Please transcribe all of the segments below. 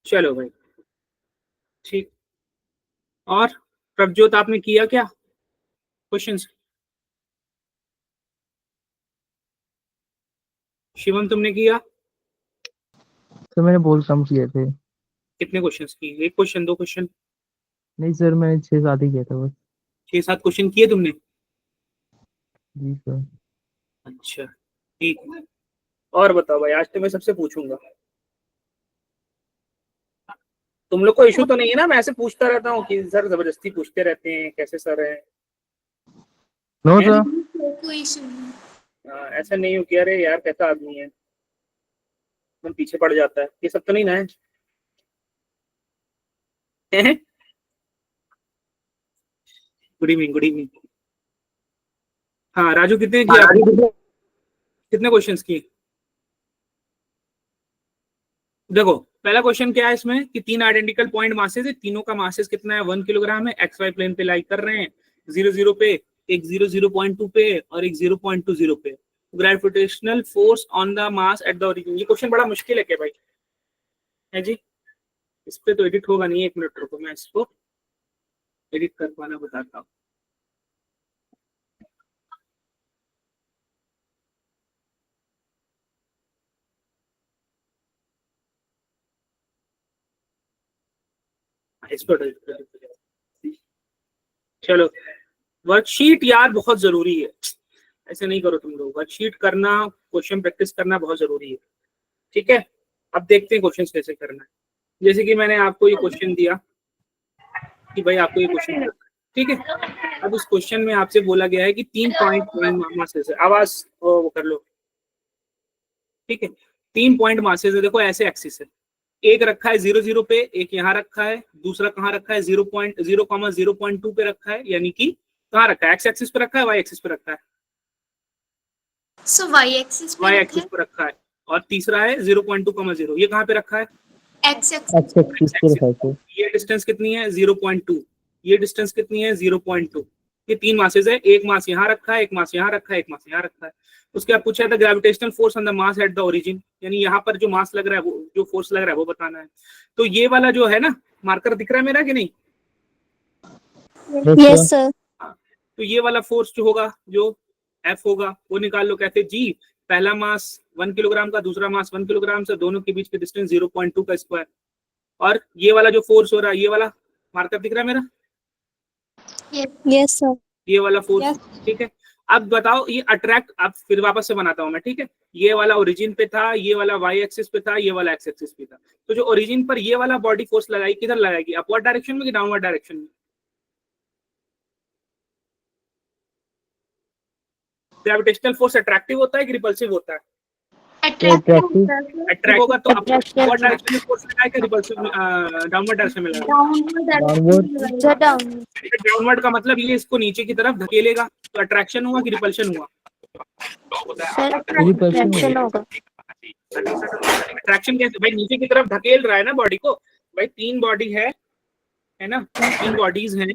चलो भाई ठीक। और प्रभजोत आपने किया क्या क्वेश्चंस? शिवम तुमने किया? सर मैंने बहुत कम किए थे। कितने क्वेश्चंस किए? एक क्वेश्चन, दो क्वेश्चन? नहीं सर, मैंने 6-7 ही किया था बस। 6-7 क्वेश्चन किए तुमने? जी सर। अच्छा ठीक है। और बताओ भाई, आज तो मैं सबसे पूछूंगा। तुम लोग को इशू तो नहीं है ना? मैं ऐसे पूछता रहता हूँ कि सर जबरदस्ती पूछते रहते हैं कैसे सर है? नो हैं? सर। कोई इशू नहीं। ऐसा नहीं हो कि अरे यार कैसा आदमी है, तुम पीछे पड़ जाता है, ये सब तो नहीं ना है? Good evening, good evening. हाँ राजू, कितने किए आपने? कितने क्वेश्चंस किए? देखो पहला क्वेश्चन क्या है इसमें कि तीन आइडेंटिकल पॉइंट मासेस है, तीनों का मासेस कितना है? 1 किलोग्राम है। एक्स वाई प्लेन पे लाई कर रहे हैं, 0 0 पे, एक 0 0.2 पे और एक 0.20 पे। Gravitational force on the mass at the origin. ये क्वेश्चन बड़ा मुश्किल है क्या भाई? है जी? इस पे तो एडिट होगा नहीं, एक मिनट रुको, मैं इसको एडिट कर पाना बताता हूँ। इस पर चलो, वर्कशीट यार बहुत जरूरी है, ऐसे नहीं करो तुम लोग। वर्कशीट करना, क्वेश्चन प्रैक्टिस करना बहुत जरूरी है। ठीक है, अब देखते हैं क्वेश्चन कैसे करना है। जैसे कि मैंने आपको ये क्वेश्चन दिया कि भाई आपको ये क्वेश्चन करना है, ठीक है। अब इस क्वेश्चन में आपसे बोला गया है कि 3 पॉइंट मासेस है, आवाज वो कर लो, ठीक है। 3 पॉइंट मासेस है, देखो ऐसे एक्सिस है। एक रखा है 0 0 पे, एक यहाँ रखा है, दूसरा कहाँ रखा है 0.0,0.2 पे रखा है, यानी कि कहाँ रखा है? एक्स एक्सिस पे रखा है, वाई एक्सिस पे रखा है? सो वाई एक्सिस पे वाई रखा एक्सिस है। पे रखा है। और तीसरा है 0.2,0, ये कहाँ पे रखा है? X axis. एक्स एक्सिस पे रखा है सर। ये डिस्टेंस कितनी है? 0.2। ये डिस्टेंस कितनी है? 0.2। ये तीन मासेस है, एक मास यहाँ रखा है, एक मास यहाँ रखा है, एक मास यहाँ रखा है। उसके बाद पूछा था gravitational force on the mass at the origin, यानी यहाँ पर जो मास लग रहा है, वो जो फोर्स लग रहा है वो बताना है। तो ये वाला जो है ना, मार्कर दिख रहा है मेरा कि नहीं? Yes sir. हाँ, तो ये वाला फोर्स जो होगा, जो एफ होगा, वो निकाल लो। कहते जी पहला मास 1 किलोग्राम का, दूसरा मास 1 किलोग्राम से, दोनों के बीच के डिस्टेंस 0.2 का स्क्वायर। और ये वाला जो फोर्स हो रहा है, ये वाला मार्कर दिख रहा है मेरा, यस सर। ये वाला फोर्स, ठीक है। अब बताओ ये अट्रैक्ट, अब फिर वापस से बनाता हूं मैं, ठीक है। ये वाला ओरिजिन पे था, ये वाला वाई एक्सिस पे था, ये वाला एक्स एक्सिस पे था। तो जो ओरिजिन पर ये वाला बॉडी फोर्स लगाई, किधर लगाएगी? अपवर्ड डायरेक्शन में कि डाउनवर्ड डायरेक्शन में? ग्रेविटेशनल फोर्स अट्रैक्टिव होता है कि रिपल्सिव होता है? अट्रैक्टिव। अट्रैक्ट होगा तो अपवर्ड डायरेक्शन में फोर्स लगाएगा, रिपल्सिव डाउनवर्ड डायरेक्शन में लगाएगा? डाउनवर्ड। डाउनवर्ड का मतलब ये इसको नीचे की तरफ धकेलेगा, तो अट्रैक्शन हुआ कि रिपल्शन हुआ? रिपल्शन होगा। अट्रैक्शन कैसे भाई? नीचे की तरफ धकेल रहा है ना बॉडी को। भाई तीन बॉडी है ना, तीन बॉडीज हैं,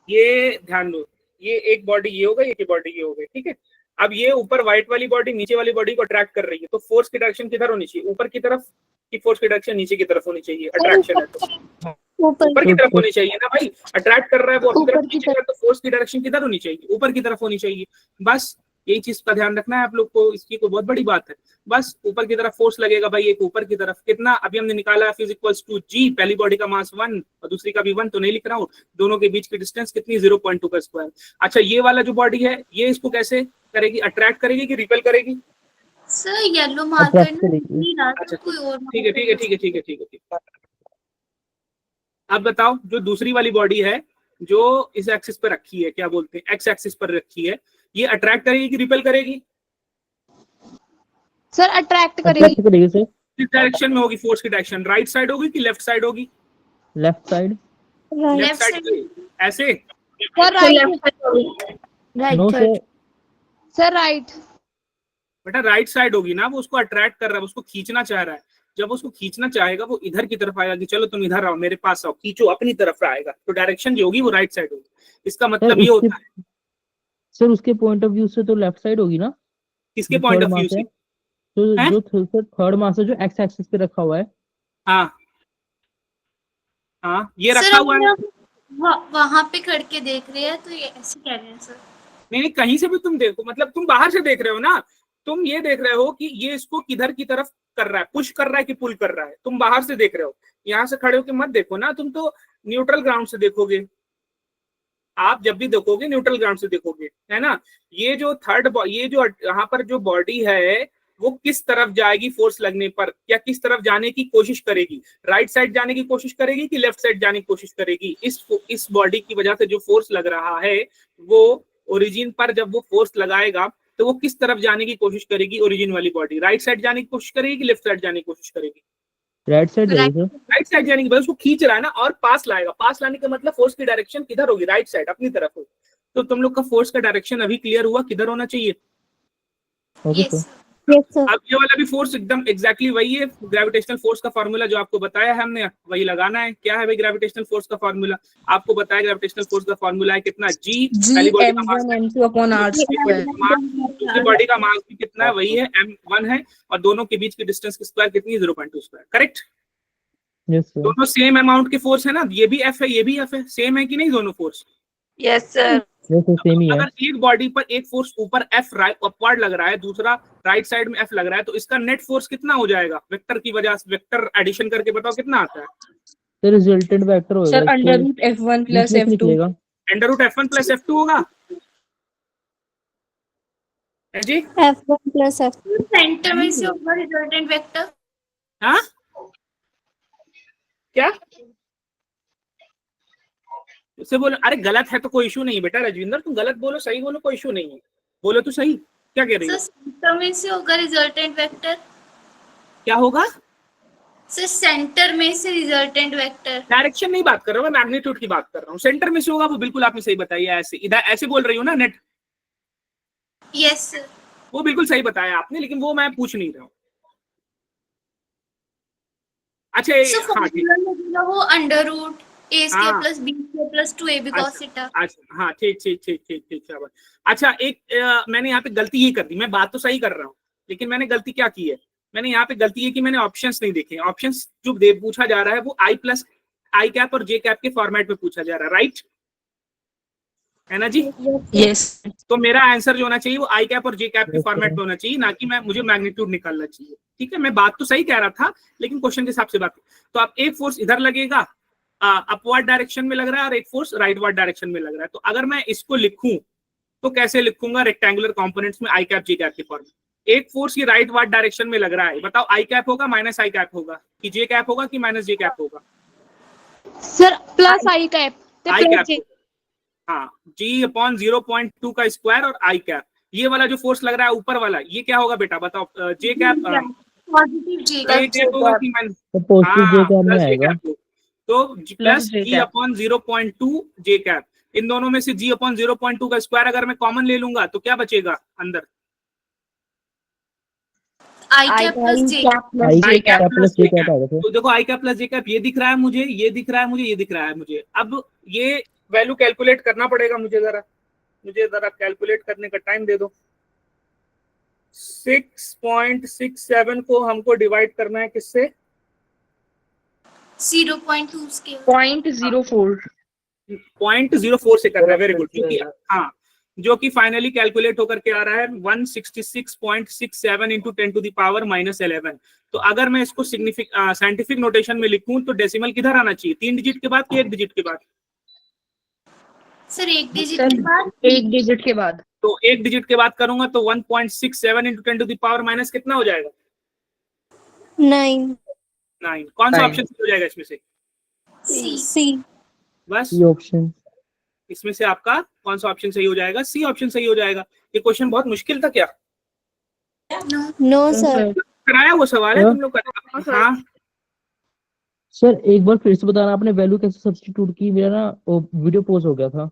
ये ध्यान दो। ये एक बॉडी ये हो गई, एक बॉडी ये हो गई, ठीक है। अब ये ऊपर व्हाइट वाली बॉडी नीचे वाली बॉडी को अट्रैक्ट कर रही है, तो फोर्स की डायरेक्शन किधर होनी चाहिए? ऊपर की तरफ की फोर्स की डायरेक्शन नीचे की तरफ होनी चाहिए? अट्रैक्शन है तो ऊपर की तरफ होनी चाहिए ना भाई। अट्रैक्ट कर रहा है वो अपनी तरफ खींच रहा है, तो फोर्स की डायरेक्शन किधर होनी चाहिए? ऊपर की तरफ होनी चाहिए। बस यही चीज का ध्यान रखना है आप लोग को, इसकी कोई बहुत बड़ी बात है। बस ऊपर की तरफ फोर्स लगेगा भाई, एक ऊपर की तरफ कितना, अभी हमने निकाला F इक्वल्स टू जी, पहली बॉडी का मास 1 और दूसरी का भी 1, तो नहीं लिख रहा हूँ। दोनों के बीच की डिस्टेंस कितनी? 0.2 का स्क्वायर। अच्छा ये वाला जो बॉडी है, ये इसको कैसे करेगी? अट्रैक्ट करेगी कि रिपेल करेगी? सर येलो मार्कर नहीं रहा, अच्छा कोई और ठीक है, ठीक है, ठीक है, ठीक है, ठीक है, ठीक है। अब बताओ जो दूसरी वाली बॉडी है, जो इस एक्सिस पर रखी है, क्या बोलते हैं, एक्स एक्सिस पर रखी है, ये अट्रैक्ट करेगी कि रिपेल करेगी? सर अट्रैक्ट करेगी सर। किस डायरेक्शन में होगी फोर्स की डायरेक्शन? राइट साइड होगी कि लेफ्ट साइड होगी? Left side. लेफ्ट साइड ऐसे? Sir right. No sir. Sir right. बेटा राइट साइड होगी ना, वो उसको अट्रैक्ट कर रहा है, उसको खींचना चाह रहा है। जब उसको खींचना चाहेगा वो इधर की तरफ आएगा कि चलो तुम इधर आओ, मेरे पास आओ, खींचो, अपनी तरफ आएगा, तो डायरेक्शन जो होगी वो राइट साइड होगी। इसका मतलब ये होता है। सर उसके पॉइंट ऑफ व्यू से तो लेफ्ट साइड होगी ना? किसके पॉइंट ऑफ व्यू से? तो जो थर्ड मास है जो एक्स एक्सिस पे रखा हुआ है, हाँ हाँ ये सर रखा हुआ है। वहां पे खड़ के देख रहे हैं तो ये ऐसे कह रहे हैं सर। नहीं कहीं से भी तुम देखो, मतलब तुम बाहर से देख रहे हो ना, तुम ये देख रहे हो कि ये इसको किधर की तरफ कर रहा है, पुश कर रहा है कि पुल कर रहा है, तुम बाहर से देख रहे हो। यहाँ से खड़े होकर मत देखो ना, तुम तो न्यूट्रल ग्राउंड से देखोगे। आप जब भी देखोगे न्यूट्रल ग्राउंड से देखोगे, है ना। ये जो ये जो यहाँ पर जो बॉडी है वो किस तरफ जाएगी फोर्स लगने पर, या किस तरफ जाने की कोशिश करेगी, राइट साइड जाने की कोशिश करेगी कि लेफ्ट साइड जाने की कोशिश करेगी। इस बॉडी की वजह से जो फोर्स लग रहा है वो ओरिजिन पर जब वो फोर्स लगाएगा तो वो किस तरफ जाने की कोशिश करेगी, ओरिजिन वाली बॉडी राइट साइड जाने की कोशिश करेगी कि लेफ्ट साइड जाने की कोशिश करेगी। राइट साइड जाएगी सर। राइट साइड जाने की वजह उसको खींच रहा है ना, और पास लाएगा। पास लाने का मतलब फोर्स की डायरेक्शन किधर होगी, राइट साइड, अपनी तरफ होगी। तो तुम लोग का फोर्स का डायरेक्शन अभी क्लियर हुआ किधर होना चाहिए। Okay yes sir. सर। अब ये वाला भी फोर्स एकदम एग्जैक्टली वही है। ग्रेविटेशनल फोर्स का फार्मूला जो आपको बताया है हमने, वही लगाना है। क्या है भाई ग्रेविटेशनल फोर्स का फार्मूला, आपको बताया ग्रेविटेशनल फोर्स का फार्मूला है कितना, जी पहली बॉडी का मास, दूसरी बॉडी का मास भी कितना है, वही है m1 है, और दोनों के बीच की डिस्टेंस की स्क्वायर कितनी, 0.2 स्क्वायर। करेक्ट। Yes sir. दोनों सेम अमाउंट के फोर्स है ना, ये भी F है ये भी F है, सेम है कि नहीं दोनों force. Yes sir. Yes sir same ही है। अगर एक बॉडी पर एक फोर्स ऊपर F राइट अपवर्ड लग रहा है, दूसरा राइट साइड में F लग रहा है, तो इसका नेट फोर्स कितना हो जाएगा, वेक्टर की वजह से। वेक्टर एडिशन करके बताओ कितना आता है। सर रिजल्टेंट वेक्टर होगा sir under root F1 plus F2 निकलेगा। Under root F1 plus F2 होगा, है जी। F1 प्लस F2 सेंटर में से होगा रिजल्टेंट वेक्टर। हाँ क्या उससे बोलो, अरे गलत है तो कोई इशू नहीं है बेटा रजविंदर, तुम गलत बोलो सही बोलो कोई इशू नहीं है, बोलो तो सही। क्या कह रही हो। सर सेंटर में से होगा रिजल्टेंट वेक्टर। क्या होगा, सर सेंटर में से रिजल्टेंट वेक्टर। डायरेक्शन नहीं बात कर रहा हूँ मैं, मैग्नीट्यूड की बात कर रहा हूँ। सेंटर में से होगा वो बिल्कुल आपने सही बताया, ऐसे इधर ऐसे बोल रही हो ना नेट। Yes sir. वो बिल्कुल सही बताया आपने, लेकिन वो मैं पूछ नहीं रहा हूँ। अच्छा सर हाँ ठीक, फॉर्मूला लगेगा वो अंडर रूट a स्क्वायर हाँ plus b square plus 2ab cos theta. अच्छा हाँ ठीक ठीक ठीक ठीक ठीक शाबाश। अच्छा एक मैंने यहाँ पे गलती ये कर दी, मैं बात तो सही कर रहा हूँ, लेकिन मैंने गलती क्या की है, मैंने यहाँ पे गलती है कि मैंने ऑप्शंस नहीं देखे। ऑप्शंस जो पूछा जा रहा है वो आई प्लस आई कैप और जे कैप के फॉर्मेट में पूछा जा रहा है, राइट है ना जी। यस। तो मेरा आंसर जो होना चाहिए वो आई कैप और जे कैप के फॉर्मेट में होना चाहिए, ना कि मुझे मैग्नीट्यूड निकालना चाहिए। ठीक है, मैं बात तो सही कह रहा था लेकिन क्वेश्चन के हिसाब से बात। तो अब एक फोर्स इधर लगेगा अपवर्ड डायरेक्शन में लग रहा है, और एक फोर्स राइटवर्ड डायरेक्शन में लग रहा है। तो अगर मैं इसको लिखूं तो कैसे लिखूंगा, रेक्टेंगुलर कंपोनेंट्स में आई कैप जे कैप के फॉर्म में। एक फोर्स ये राइटवर्ड डायरेक्शन में लग रहा है, बताओ आई कैप होगा माइनस आई कैप होगा कि जे कैप होगा कि माइनस जे कैप होगा। सर प्लस आई कैप आई कैप, हाँ जी अपॉन 0.2 का स्क्वायर और आई कैप। ये वाला जो फोर्स लग रहा है ऊपर वाला, ये क्या होगा बेटा बताओ, जे कैप पॉजिटिव जे कैप होगा कि माइनस, पॉजिटिव जे कैप में आएगा। तो प्लस जी अपॉन 0.2 जे कैप। इन दोनों में से जी अपॉन 0.2 का स्क्वायर अगर मैं कॉमन ले लूंगा तो क्या बचेगा अंदर, आई कैप प्लस जे आई कैप प्लस जे कैप। आएगा। तो देखो आई कैप प्लस जे कैप ये दिख रहा है मुझे, ये दिख रहा है मुझे, ये दिख रहा है मुझे। अब ये वैल्यू कैलकुलेट करना पड़ेगा मुझे जरा कैलकुलेट करने का टाइम दे दो। 6.67 को हमको डिवाइड करना है किससे, 0.2 स्केल 0.04 0.04 से करना है। वेरी गुड, क्योंकि हाँ जो कि फाइनली कैलकुलेट होकर के आ रहा है 166.67 इंटू 10 टू द पावर -11। तो अगर मैं इसको साइंटिफिक नोटेशन में लिखूं तो डेसिमल किधर आना चाहिए, 3 डिजिट के बाद कि 1 डिजिट के बाद। सर एक डिजिट के बाद, एक डिजिट के बाद। तो 1 डिजिट के बाद करूंगा तो 1.67 into 10 to the power minus कितना हो जाएगा, 9। कौन सा ऑप्शन हो जाएगा इसमें से, सी। बस ऑप्शन इसमें से आपका कौन सा ऑप्शन सही हो जाएगा, सी ऑप्शन सही हो जाएगा। ये क्वेश्चन बहुत मुश्किल था क्या, नो सर कराया वो सवाल है तुम लोग का। हाँ सर एक बार फिर से बताना आपने वैल्यू कैसे सब्स्टिट्यूट की, मेरा ना वीडियो पॉज हो गया था।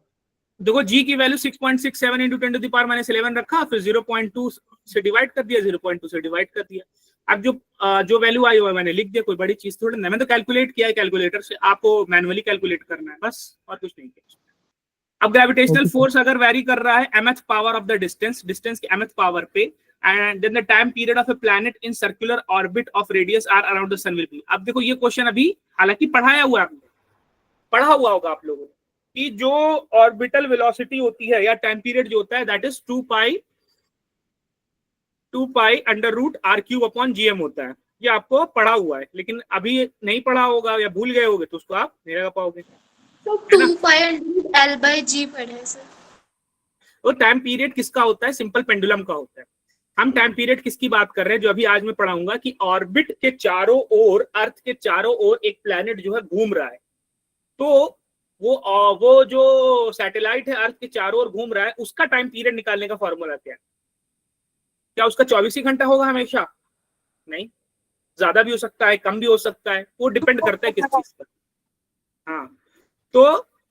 देखो जी की value 6.67 into 10 to the power -11 रखा, फिर 0.2 से डिवाइड कर दिया, 0.2 से डिवाइड कर दिया। अब जो वैल्यू आई हुआ है मैंने लिख दिया, कोई बड़ी चीज थोड़ी ना, मैंने तो कैलकुलेट किया है कैलकुलेटर से, आपको मैनुअली कैलकुलेट करना है बस, और कुछ नहीं किया। अब ग्रेविटेशनल फोर्स अगर वैरी कर रहा है mth power of the distance की mth पावर पे, and then the time period of a planet in circular orbit of radius R around the sun will be. अब देखो ये क्वेश्चन अभी हालांकि पढ़ाया हुआ है, पढ़ा हुआ होगा आप लोगों ने कि जो ऑर्बिटल वेलोसिटी होती है या टाइम पीरियड जो होता है that is 2 pi under root R cube upon GM होता है। ये आपको पढ़ा हुआ है, लेकिन अभी नहीं पढ़ा होगा या भूल गए होगे तो उसको आप नहीं लगा पाओगे। तो 2 पाई L/G पढ़े हैं सर। वो टाइम पीरियड किसका होता है? सिंपल पेंडुलम का होता है। हम टाइम पीरियड किसकी बात कर रहे हैं? जो अभी आज मैं पढ़ाऊंगा कि ऑर्बिट के चारों ओर, अर्थ के चारों ओर एक प्लैनेट जो है घूम रहा है, तो वो जो सैटेलाइट है अर्थ के चारों ओर घूम रहा है, उसका टाइम पीरियड निकालने का फॉर्मूला क्या है? क्या उसका 24 ही घंटा होगा हमेशा? नहीं, ज्यादा भी हो सकता है, कम भी हो सकता है, वो डिपेंड करता है किस चीज पर। हाँ, तो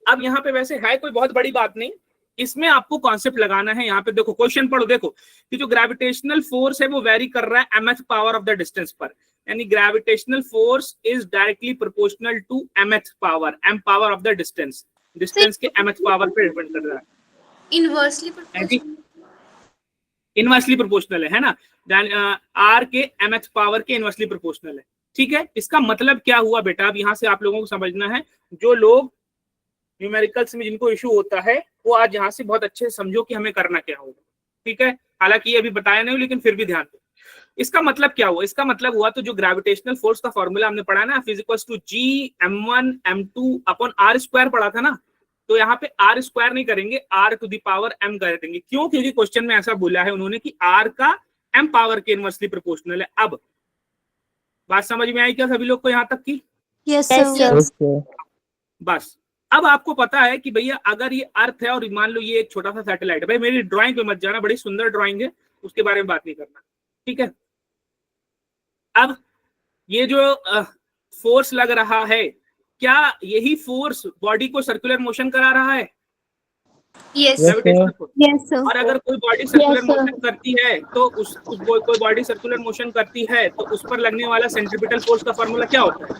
अब यहाँ पे वैसे है कोई बहुत बड़ी बात नहीं, इसमें आपको कॉन्सेप्ट लगाना है। यहाँ पे देखो क्वेश्चन पढ़ो, देखो कि जो ग्रेविटेशनल फोर्स है वो वेरी कर रहा है mth power of the distance पर, यानी gravitational force is directly proportional to mth power, m power of the distance, distance के mth पावर पे डिपेंड कर रहा है। इनवर्सली प्रोपोर्शनल, इनवर्सली प्रोपोर्शनल है ना, आर के mth पावर के इनवर्सली प्रोपोर्शनल है। ठीक है, इसका मतलब क्या हुआ बेटा? अब यहाँ से आप लोगों को समझना है, जो लोग न्यूमेरिकल्स में जिनको इशू होता है वो आज यहाँ से बहुत अच्छे से समझो कि हमें करना क्या होगा। ठीक है, हालांकि ये अभी बताया नहीं, लेकिन फिर भी ध्यान दो। इसका मतलब क्या हुआ? इसका मतलब हुआ तो जो ग्रेविटेशनल फोर्स का फॉर्मूला हमने पढ़ा ना, physicals to G m1 m2 upon R square पढ़ा था ना, तो यहाँ पे आर स्क्वायर नहीं करेंगे, R to the power m कर देंगे। क्यों? क्योंकि क्वेश्चन में ऐसा बोला है उन्होंने कि आर का m पावर के इनवर्सली प्रोपोर्शनल है। अब बात समझ में आई क्या सभी लोग को यहाँ तक की? Yes sir. बस अब आपको पता है कि भैया अगर ये अर्थ है और मान लो ये एक छोटा सा सैटेलाइट है, भाई मेरी ड्राइंग पे मत जाना, बड़ी सुंदर ड्राइंग है, उसके बारे में बात नहीं करना। ठीक है, अब ये जो फोर्स लग रहा है, क्या यही फोर्स बॉडी को सर्कुलर मोशन करा रहा है? Yes gravitational force. Yes sir. और अगर कोई बॉडी सर्कुलर मोशन करती है तो कोई बॉडी सर्कुलर मोशन करती है तो उस पर लगने वाला सेंट्रीपिटल फोर्स का फॉर्मूला क्या होता है?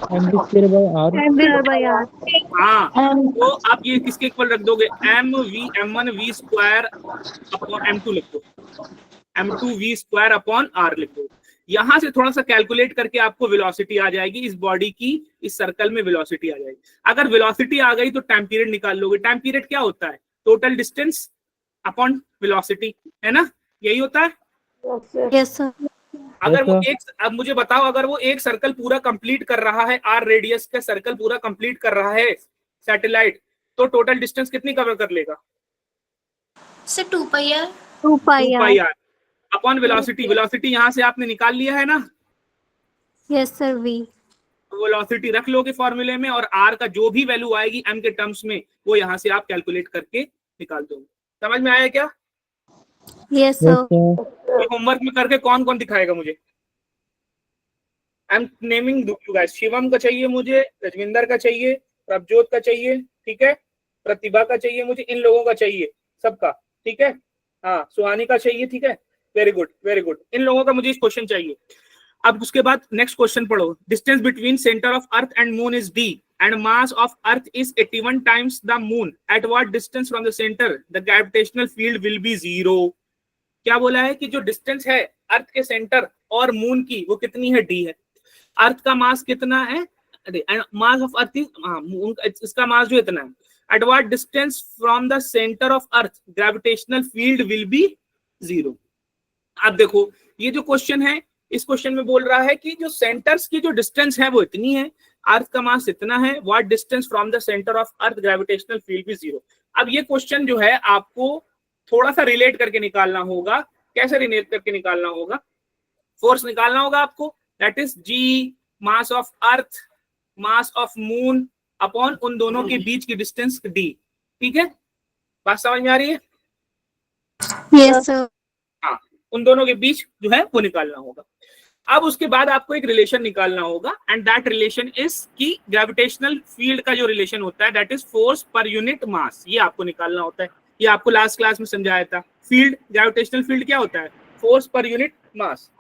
mv/r। हाँ, तो आप ये किसके इक्वल रख दोगे? m1 v square upon m2 लिख दो, m2 v square upon r लिख दो। यहां से थोड़ा सा कैलकुलेट करके आपको वेलोसिटी आ जाएगी, इस बॉडी की इस सर्कल में वेलोसिटी आ जाएगी। अगर वेलोसिटी आ गई तो टाइम पीरियड निकाल लोगे। टाइम पीरियड क्या होता है? टोटल डिस्टेंस अपॉन वेलोसिटी, है ना? यही होता है। Yes sir. अगर वो एक, अब मुझे बताओ, अगर वो एक सर्कल पूरा कंप्लीट कर रहा है, आर रेडियस का सर्कल पूरा कंप्लीट कर रहा है सैटेलाइट, तो टोटल डिस्टेंस कितनी कवर कर लेगा? सर 2 पाई r अपॉन वेलोसिटी। वेलोसिटी यहाँ से आपने निकाल लिया है ना? Yes sir v। वेलोसिटी रख लोगे फॉर्मूले में, और r का जो भी वैल्यू आएगी m के टर्म्स में वो यहाँ से आप कैलकुलेट करके निकाल दोगे। समझ में आया क्या? Yes sir. होमवर्क में करके कौन कौन दिखाएगा मुझे? I am naming you guys. Shivam का चाहिए मुझे, रजविंदर का चाहिए, प्रभजोत का चाहिए, ठीक है, प्रतिभा का चाहिए मुझे, इन लोगों का चाहिए, सबका। ठीक है, हाँ, सुहानी का चाहिए। ठीक है, वेरी गुड वेरी गुड, इन लोगों का मुझे क्वेश्चन चाहिए। अब उसके बाद नेक्स्ट क्वेश्चन पढ़ो। Distance between centre of earth and moon is d and mass of earth is 81 times the moon. At what distance from the center the gravitational field will be 0? क्या बोला है कि जो डिस्टेंस है अर्थ के centre और moon की वो कितनी है? d है। अर्थ का मास कितना है? मास ऑफ अर्थ इज, इसका मास जो इतना है। At what distance from the centre of earth gravitational field will be 0? अब देखो ये जो क्वेश्चन है, इस क्वेश्चन में बोल रहा है कि जो सेंटर्स की जो डिस्टेंस है वो इतनी है, अर्थ का मास इतना है, what distance from the centre of earth gravitational field भी 0। अब ये क्वेश्चन जो है आपको थोड़ा सा रिलेट करके निकालना होगा। कैसे रिलेट करके निकालना होगा? फोर्स निकालना होगा आपको, that is g mass of earth mass of moon upon उन दोनों के बीच की डिस्टेंस d। ठीक है, बात समझ में आ रही है? Yes sir. हाँ, उन दोनों के बीच जो है वो निकालना होगा। अब उसके बाद आपको एक रिलेशन निकालना होगा, एंड दैट रिलेशन इज कि ग्रेविटेशनल फील्ड का जो रिलेशन होता है that is force per unit mass. ये आपको निकालना होता है, ये आपको लास्ट क्लास में समझाया था। फील्ड, ग्रेविटेशनल फील्ड क्या होता है? Force per unit mass.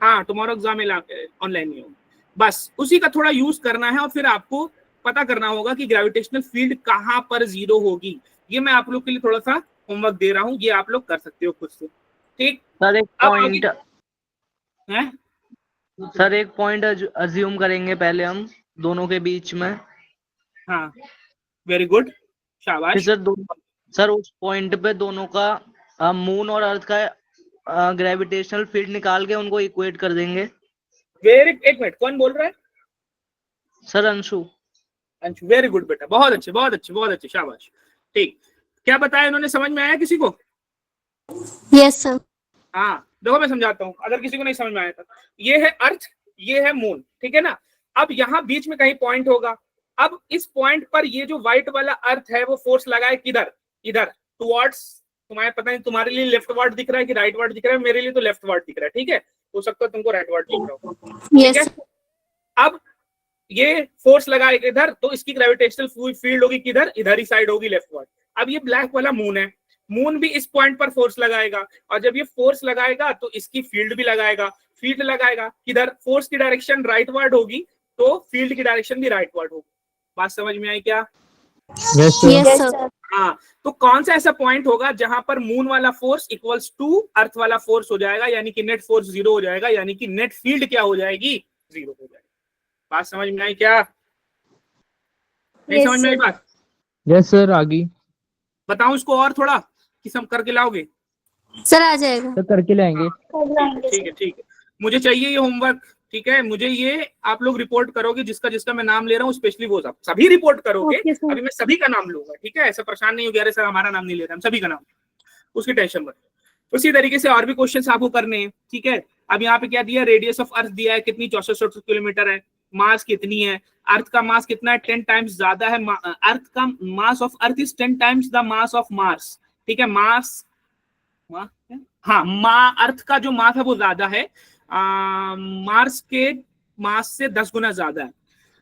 हाँ, टुमारो एग्जाम में ऑनलाइन नहीं होगा, बस उसी का थोड़ा यूज करना है, और फिर आपको पता करना होगा कि ग्रेविटेशनल फील्ड कहाँ पर 0 होगी। ये मैं आप लोग के लिए थोड़ा सा होमवर्क दे रहा हूँ, ये आप लोग कर सकते हो खुद से। ठीक, सर एक पॉइंट, है सर एक पॉइंट अज्यूम करेंगे पहले हम, दोनों के बीच में। हाँ, वेरी गुड, फिर शाबाश। सर सर उस पॉइंट पे दोनों का मून और अर्थ का ग्रेविटेशनल फील्ड निकाल के उनको इक्वेट कर देंगे। एक मिनट, कौन बोल रहा है? Sir Anshu. Anshu, very good बेटा, बहुत अच्छे बहुत अच्छे बहुत अच्छे, शाबाश। ठीक, क्या बताया इन्होंने, समझ में आया किसी को? Yes sir. हाँ देखो मैं समझाता हूँ, अगर किसी को नहीं समझ में आया था। ये है अर्थ, ये है मून, ठीक है ना। अब यहाँ बीच में कहीं पॉइंट होगा। अब इस पॉइंट पर ये जो व्हाइट वाला अर्थ है वो फोर्स लगाए किधर? इधर, टुवर्ड्स। तुम्हारे पता नहीं तुम्हारे लिए लेफ्ट वर्ड दिख रहा है कि राइट वर्ड दिख रहा है, मेरे लिए तो लेफ्ट वर्ड दिख रहा है, ठीक है। हो सकता है तुमको राइट वर्ड दिख रहा हो, ठीक है। अब ये फोर्स लगाएगा इधर, तो इसकी ग्रेविटेशनल फील्ड होगी किधर? इधर ही साइड होगी, लेफ्ट वर्ड। अब ये ब्लैक वाला मून है, मून भी इस पॉइंट पर फोर्स लगाएगा, और जब ये फोर्स लगाएगा तो इसकी फील्ड भी लगाएगा। फील्ड लगाएगा किधर? फोर्स की डायरेक्शन राइट वर्ड होगी, तो फील्ड की डायरेक्शन भी राइट वर्ड होगी। बात समझ में आई क्या? Yes sir. हाँ, तो कौन सा ऐसा पॉइंट होगा जहां पर मून वाला फोर्स इक्वल्स टू अर्थ वाला फोर्स हो जाएगा, यानी कि नेट फोर्स 0 हो जाएगा, यानी कि नेट फील्ड क्या हो जाएगी? 0 हो जाएगी। बात समझ में आई क्या? नहीं समझ में आई बात? यस सर, आगे बताऊं इसको और थोड़ा कि सब करके लाओगे? सर आ जाएगा। सर करके लाएंगे। ठीक है ठीक है, मुझे चाहिए ये होमवर्क, ठीक है। मुझे ये आप लोग रिपोर्ट करोगे, जिसका जिसका मैं नाम ले रहा हूँ, स्पेशली वो सब सभी रिपोर्ट करोगे। अभी मैं सभी का नाम लूंगा, ठीक है। ऐसा परेशान नहीं हो गया, अरे सर हमारा नाम नहीं ले रहे, हम सभी का नाम, उसकी टेंशन मत। उसी तरीके से और भी क्वेश्चंस आपको करने हैं, ठीक है। अब यहाँ पे क्या दिया? रेडियस ऑफ अर्थ दिया है, कितनी? 6400 किलोमीटर है। मास कितनी है? अर्थ का मास कितना है? 10 टाइम्स ज्यादा है। अर्थ का मास of earth is 10 times the mass of Mars, ठीक है। मास, हाँ, अर्थ का जो मास है वो ज्यादा है, मार्स के मास से 10 गुना ज्यादा है।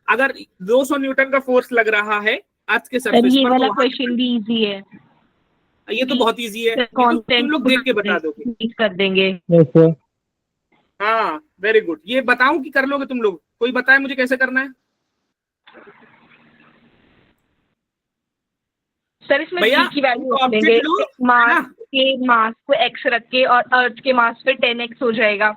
अगर 200 न्यूटन का फोर्स लग रहा है अर्थ के सरफेस ये पर, वाला तो क्वेश्चन भी इजी है। ये तो बहुत इजी है, ये तो तुम लोग देख के बता दोगे। कर देंगे। Yes sir. हाँ वेरी गुड। ये बताऊं कि कर लोगे तुम लोग? कोई बताए मुझे कैसे करना है? सर इसमें भैया, जी की वैल्यू रख ऑब्जेक्ट देंगे, लो, मास के मास को x रख के, और अर्थ के मास पे 10x हो जाएगा,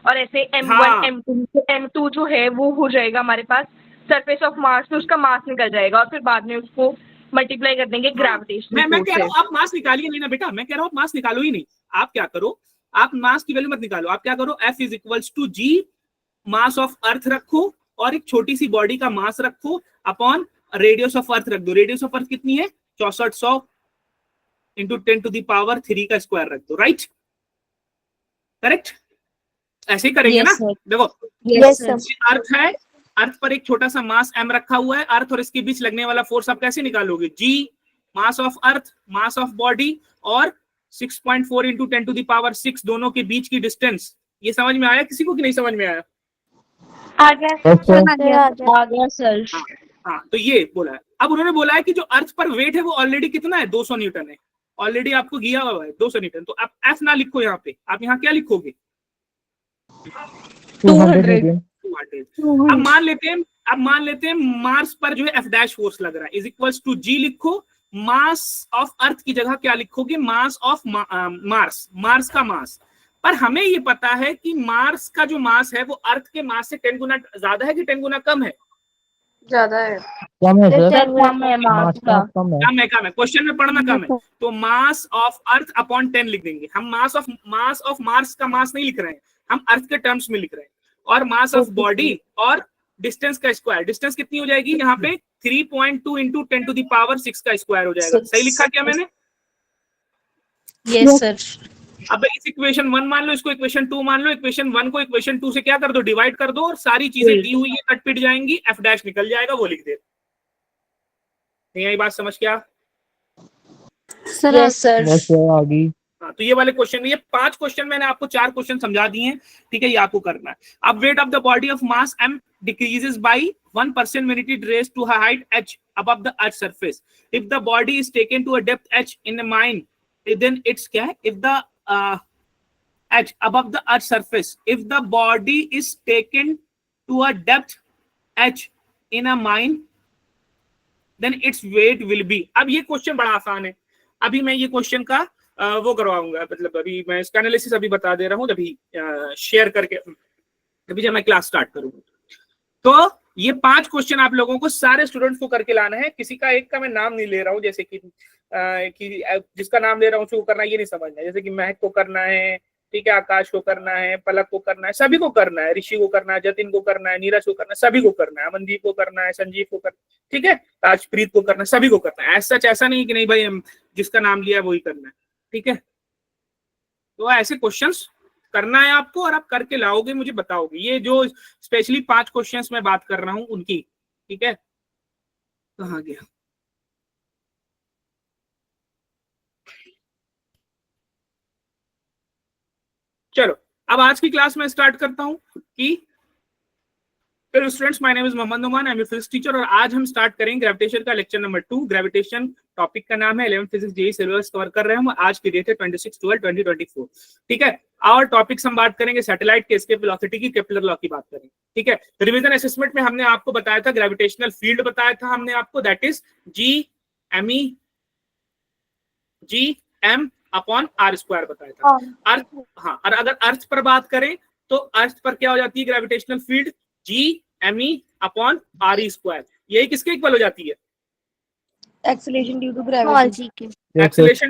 और ऐसे m1 हाँ। m2 m2 जो है वो हो जाएगा हमारे पास सरफेस ऑफ मार्स में, उसका मास निकल जाएगा, और फिर बाद में उसको मल्टीप्लाई कर देंगे ग्रेविटेशनल मैं कह रहा फोर्स हूँ आप मास निकालिए नहीं ना बेटा, मैं कह रहा हूँ आप मास निकालो ही नहीं। आप क्या करो, आप मास की वैल्यू मत निकालो, आप क्या करो, F is equals to G, mass of earth रखो, और एक छोटी सी बॉडी का मास रखो, अपॉन रेडियस ऑफ अर्थ रख दो। रेडियस ऑफ अर्थ कितनी है? 6400 इंटू 10 टू द पावर 3 का स्क्वायर रख दो, राइट? करेक्ट, ऐसे ही करेंगे ना। देखो अर्थ है, अर्थ पर एक छोटा सा मास m रखा हुआ है, अर्थ और इसके बीच लगने वाला फोर्स आप कैसे निकालोगे? G, mass of earth, mass of body, और 6.4 इंटू 10 टू द पावर 6, दोनों के बीच की डिस्टेंस। ये समझ में आया किसी को कि नहीं समझ में आया? आ गया सर। हाँ, तो ये बोला है। अब उन्होंने बोला है कि जो अर्थ पर वेट है वो ऑलरेडी कितना है? 200 न्यूटन है, ऑलरेडी आपको दिया हुआ है 200 न्यूटन। तो आप एफ ना लिखो यहाँ पे, आप यहाँ क्या लिखोगे? 200। अब मान लेते हैं मार्स पर जो है एफ डैश फोर्स लग रहा है, इज इक्वल्स टू जी लिखो। मास ऑफ अर्थ की जगह क्या लिखोगे? मास ऑफ मार्स, मार्स का मास। पर हमें ये पता है कि मार्स का जो मास है वो अर्थ के मास से 10 गुना ज्यादा है कि 10 गुना कम है? ज्यादा है। कम है सर। कम है मास का। कम है। कम है, क्वेश्चन में पढ़ना कम है। तो मास ऑफ अर्थ अपॉन 10 लिख देंगे हम। मास ऑफ मार्स का मास नहीं लिख रहे हैं हम, अर्थ के टर्म्स में लिख रहे हैं। और मास ऑफ बॉडी और डिस्टेंस का स्क्वायर। डिस्टेंस कितनी हो जाएगी यहाँ पे? 3.2 इंटू 10 टू द पावर 6 का स्क्वायर हो जाएगा। सही लिखा क्या मैंने? Yes sir. अब इस इक्वेशन 1 मान लो, इसको इक्वेशन 2 मान लो। इक्वेशन 1 को इक्वेशन 2 से क्या कर दो? डिवाइड कर दो, और सारी चीजें दी हुई है कट पिट जाएंगी, एफ डैश निकल जाएगा, वो लिख दे। नहीं आई बात समझ? क्या यस सर। आगे हाँ, तो ये वाले क्वेश्चन, ये 5 क्वेश्चन मैंने आपको 4 क्वेश्चन समझा दिए हैं, ठीक है। ये आपको करना है। अब weight of the body of mass m decreases by 1% when it is raised to a height h above the earth surface. If the body is taken to a depth h in a mine, then it's क्या है? If the h above the earth surface, if the body is taken to a depth h in a mine, then its weight will be। अब ये question बड़ा आसान है। अभी मैं ये क्वेश्चन का वो करवाऊंगा, मतलब अभी मैं इसका एनालिसिस अभी बता दे रहा हूँ, अभी शेयर करके, अभी जब मैं क्लास स्टार्ट करूंगा। तो ये 5 क्वेश्चन आप लोगों को सारे स्टूडेंट्स को करके लाना है। किसी का एक का मैं नाम नहीं ले रहा हूँ, जैसे कि जिसका नाम ले रहा हूँ उसको करना, ये नहीं समझना है। जैसे कि महक को करना है, ठीक है, आकाश को करना है, पलक को करना है, सभी को करना है, ऋषि को करना है, जतिन को करना है, नीरज को करना है, सभी को करना है, अमनदीप को करना है, संजीव को करना है, ठीक है, राजप्रीत को करना है, सभी को करना है। ऐसा ऐसा नहीं कि नहीं भाई हम जिसका नाम लिया वही करना है, ठीक है। तो ऐसे क्वेश्चंस करना है आपको और आप करके लाओगे, मुझे बताओगे। ये जो स्पेशली 5 क्वेश्चंस मैं बात कर रहा हूं उनकी, ठीक है। कहाँ गया? चलो अब आज की क्लास में स्टार्ट करता हूं कि hello students, my name is Mohammed Numan, I am physics teacher और आज हम स्टार्ट करेंगे ग्रेविटेशन का लेक्चर नंबर 2। ग्रेविटेशन टॉपिक का नाम है 11th physics JEE syllabus cover कर रहे हैं हम। आज की डेट है 26/12/2024, ठीक है। और टॉपिक्स हम बात करेंगे सैटेलाइट के एस्केप वेलोसिटी की, केपलर लॉ की बात करेंगे, ठीक है। रिवीजन असेसमेंट में हमने आपको बताया था ग्रेविटेशनल फील्ड बताया था हमने आपको, दैट इज G/m/r² बताया था। अर्थ, हाँ, और अगर अर्थ पर बात करें तो अर्थ पर क्या हो जाती है ग्रेविटेशनल फील्ड? G/me/re²। यही किसके इक्वल हो जाती है? Acceleration due to small gravity. G के, एक्सेलरेशन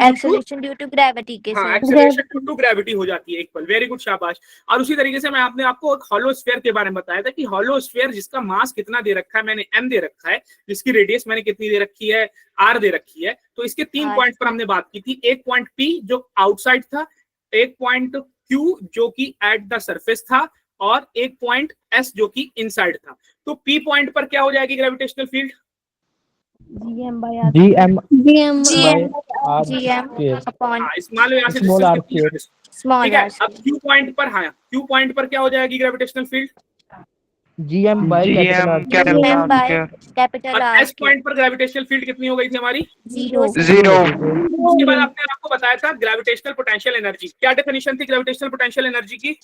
ड्यू टू ग्रेविटी के हाँ, sir. Acceleration due to gravity हो जाती है इक्वल। वेरी गुड, शाबाश। और उसी तरीके से मैं आपने आपको एक हॉलो स्फीयर के बारे में बताया था कि हॉलो स्फीयर जिसका मास कितना दे रखा है, मैंने m दे रखा है, जिसकी रेडियस मैंने कितनी दे रखी है, r दे रखी है। तो इसके 3 पॉइंट पर हमने बात की थी। एक पॉइंट P जो आउटसाइड था, एक पॉइंट Q जो कि एट द सरफेस था, और एक पॉइंट S जो कि इनसाइड था। तो P पॉइंट पर क्या हो जाएगी gravitational field? GM upon small यहाँ से स्मॉल आर distance कितनी है? स्मॉल ठीक है। आर। अब Q पॉइंट पर, हाँ, Q पॉइंट पर क्या हो जाएगी gravitational field? GM by capital और आर S पॉइंट पर ग्रेविटेशनल फील्ड कितनी हो गई थी हमारी? 0। उसके बाद आपने आपको बताया था ग्रेविटेशनल पोटेंशियल एनर्जी। क्या डेफिनेशन थी ग्रेविटेशनल पोटेंशियल एनर्जी की?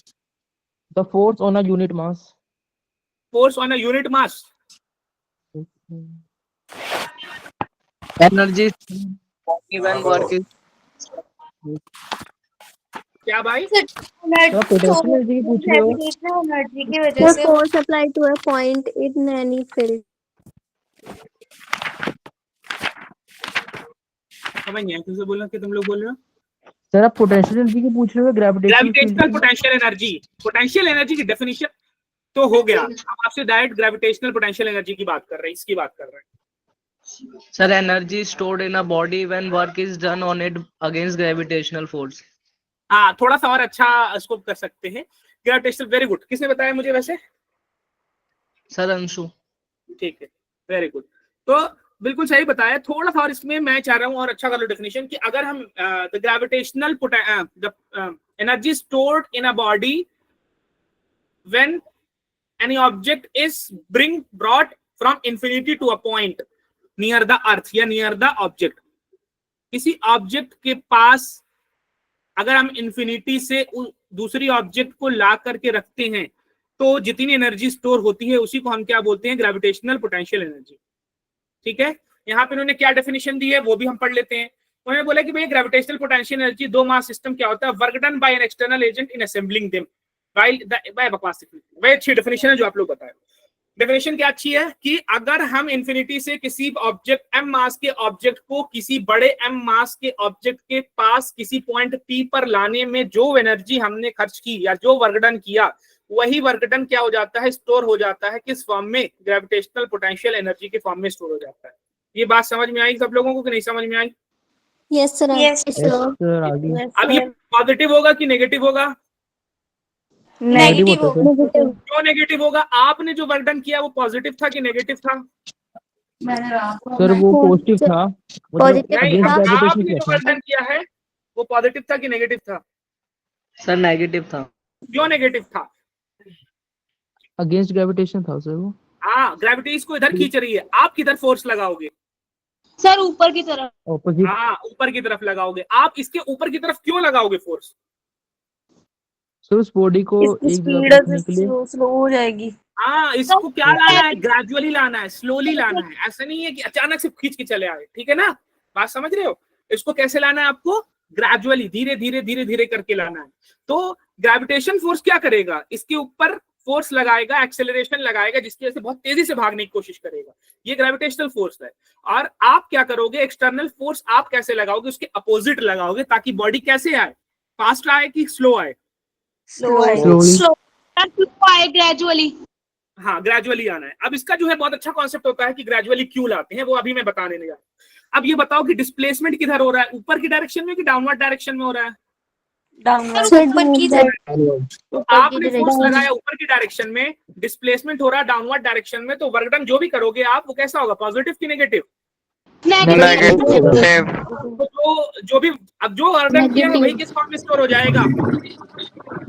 The force on a unit mass. Force on a unit mass. Energy when work is क्या भाई? पोटेंशियल एनर्जी पूछ रहे हो? एनर्जी की वजह से force applied to a point in any field. समझ नहीं आया, फिर से बोलना कि तुम लोग बोल रहे हो। सर आप पोटेंशियल एनर्जी की पूछ रहे हो? Gravitational potential energy, potential energy की डेफिनेशन तो हो गया। हम आपसे डायरेक्ट ग्रेविटेशनल पोटेंशियल एनर्जी की बात कर रहे हैं, इसकी बात कर रहे हैं। sir energy stored in a body when work is done on it against gravitational force। हाँ, थोड़ा सा और अच्छा स्कोप कर सकते हैं ग्रेविटेशनल। Very good. किसने बताया मुझे वैसे? सर अंशु। ठीक है, वेरी गुड। तो बिल्कुल सही बताया। थोड़ा सा और इसमें मैं चाह रहा हूँ और अच्छा कर लो डेफिनेशन कि अगर हम the gravitational energy stored in a body when any object is brought from infinity to a point near the earth या नियर द ऑब्जेक्ट। किसी ऑब्जेक्ट के पास अगर हम इंफिनिटी से दूसरी ऑब्जेक्ट को ला करके रखते हैं तो जितनी एनर्जी स्टोर होती है उसी को हम क्या बोलते हैं? ग्रेविटेशनल पोटेंशियल एनर्जी, ठीक है। यहाँ पे उन्होंने क्या डेफिनेशन दी है वो भी हम पढ़ लेते हैं। उन्होंने बोला कि भाई ग्रेविटेशनल पोटेंशियल एनर्जी दो मास सिस्टम क्या होता है? Work done by an external agent in assembling them by बकवास। वही अच्छी डेफिनेशन है जो आप लोग बताए। डेफिनेशन क्या अच्छी है कि अगर हम इंफिनिटी से किसी ऑब्जेक्ट m मास के ऑब्जेक्ट को किसी बड़े m मास के ऑब्जेक्ट के पास किसी पॉइंट P पर लाने में जो एनर्जी हमने खर्च की या जो वर्क डन किया, वही वर्क डन क्या हो जाता है? स्टोर हो जाता है। किस फॉर्म में? ग्रेविटेशनल पोटेंशियल एनर्जी के फॉर्म में स्टोर हो जाता है। ये बात समझ में आई सब लोगों को कि नहीं समझ में आई? Yes, sir. Yes, सर आगे अब ये पॉजिटिव होगा कि नेगेटिव होगा? नेगेटिव होगा। Negative. क्यों नेगेटिव होगा? आपने जो वर्क डन किया वो पॉजिटिव था कि नेगेटिव था? सर वो पॉजिटिव था। Positive नहीं, against gravitation आपने क्या जो था? वर्क डन किया है वो पॉजिटिव था कि नेगेटिव था? सर नेगेटिव था। क्यों नेगेटिव था? अगेंस्ट ग्रेविटेशन था सर वो। हाँ, ग्रेविटी इसको इधर खींच रही है, आप किधर फोर्स लगाओगे? सर ऊपर की तरफ। ऑपोजिट। हाँ, ऊपर की तरफ लगाओगे। आप इसके ऊपर की तरफ क्यों लगाओगे फोर्स? सर उस बॉडी को इसकी एक स्पीड जगह रखने के लिए। स्लो हो जाएगी। हाँ, इसको क्या लाना है? ग्रेजुअली लाना है, स्लोली लाना है। ऐसा नहीं है कि अचानक से खींच के चले आए, ठीक है ना? बात समझ रहे हो? इसको कैसे लाना है आपको? ग्रेजुअली, धीरे धीरे धीरे धीरे करके लाना है। तो ग्रेविटेशन फोर्स क्या करेगा? इसके ऊपर फोर्स लगाएगा, एक्सेलरेशन लगाएगा, जिसकी वजह से बहुत तेजी से भागने की कोशिश करेगा, ये ग्रेविटेशनल फोर्स है। और आप क्या करोगे, एक्सटर्नल फोर्स आप कैसे लगाओगे, उसके अपोजिट लगाओगे, ताकि बॉडी कैसे आए, फास्ट आए कि स्लो आए? Slowly. आए ग्रेजुअली। हाँ, ग्रेजुअली आना है। अब इसका जो है बहुत अच्छा कॉन्सेप्ट होता है कि ग्रेजुअली क्यों लाते हैं, वो अभी मैं बताने नहीं जा रहा। अब ये बताओ कि डिस्प्लेसमेंट किधर हो रहा है, ऊपर की डायरेक्शन में कि डाउनवर्ड डायरेक्शन में हो रहा है? ऊपर की तो आपने फोर्स लगाया ऊपर की डायरेक्शन में, डिस्प्लेसमेंट हो रहा है डाउनवर्ड डायरेक्शन में, तो वर्क डन जो भी करोगे आप, वो कैसा होगा, पॉजिटिव की नेगेटिव? तो जो भी अब जो वर्क डन किया है वही किस फॉर्म में स्टोर हो जाएगा,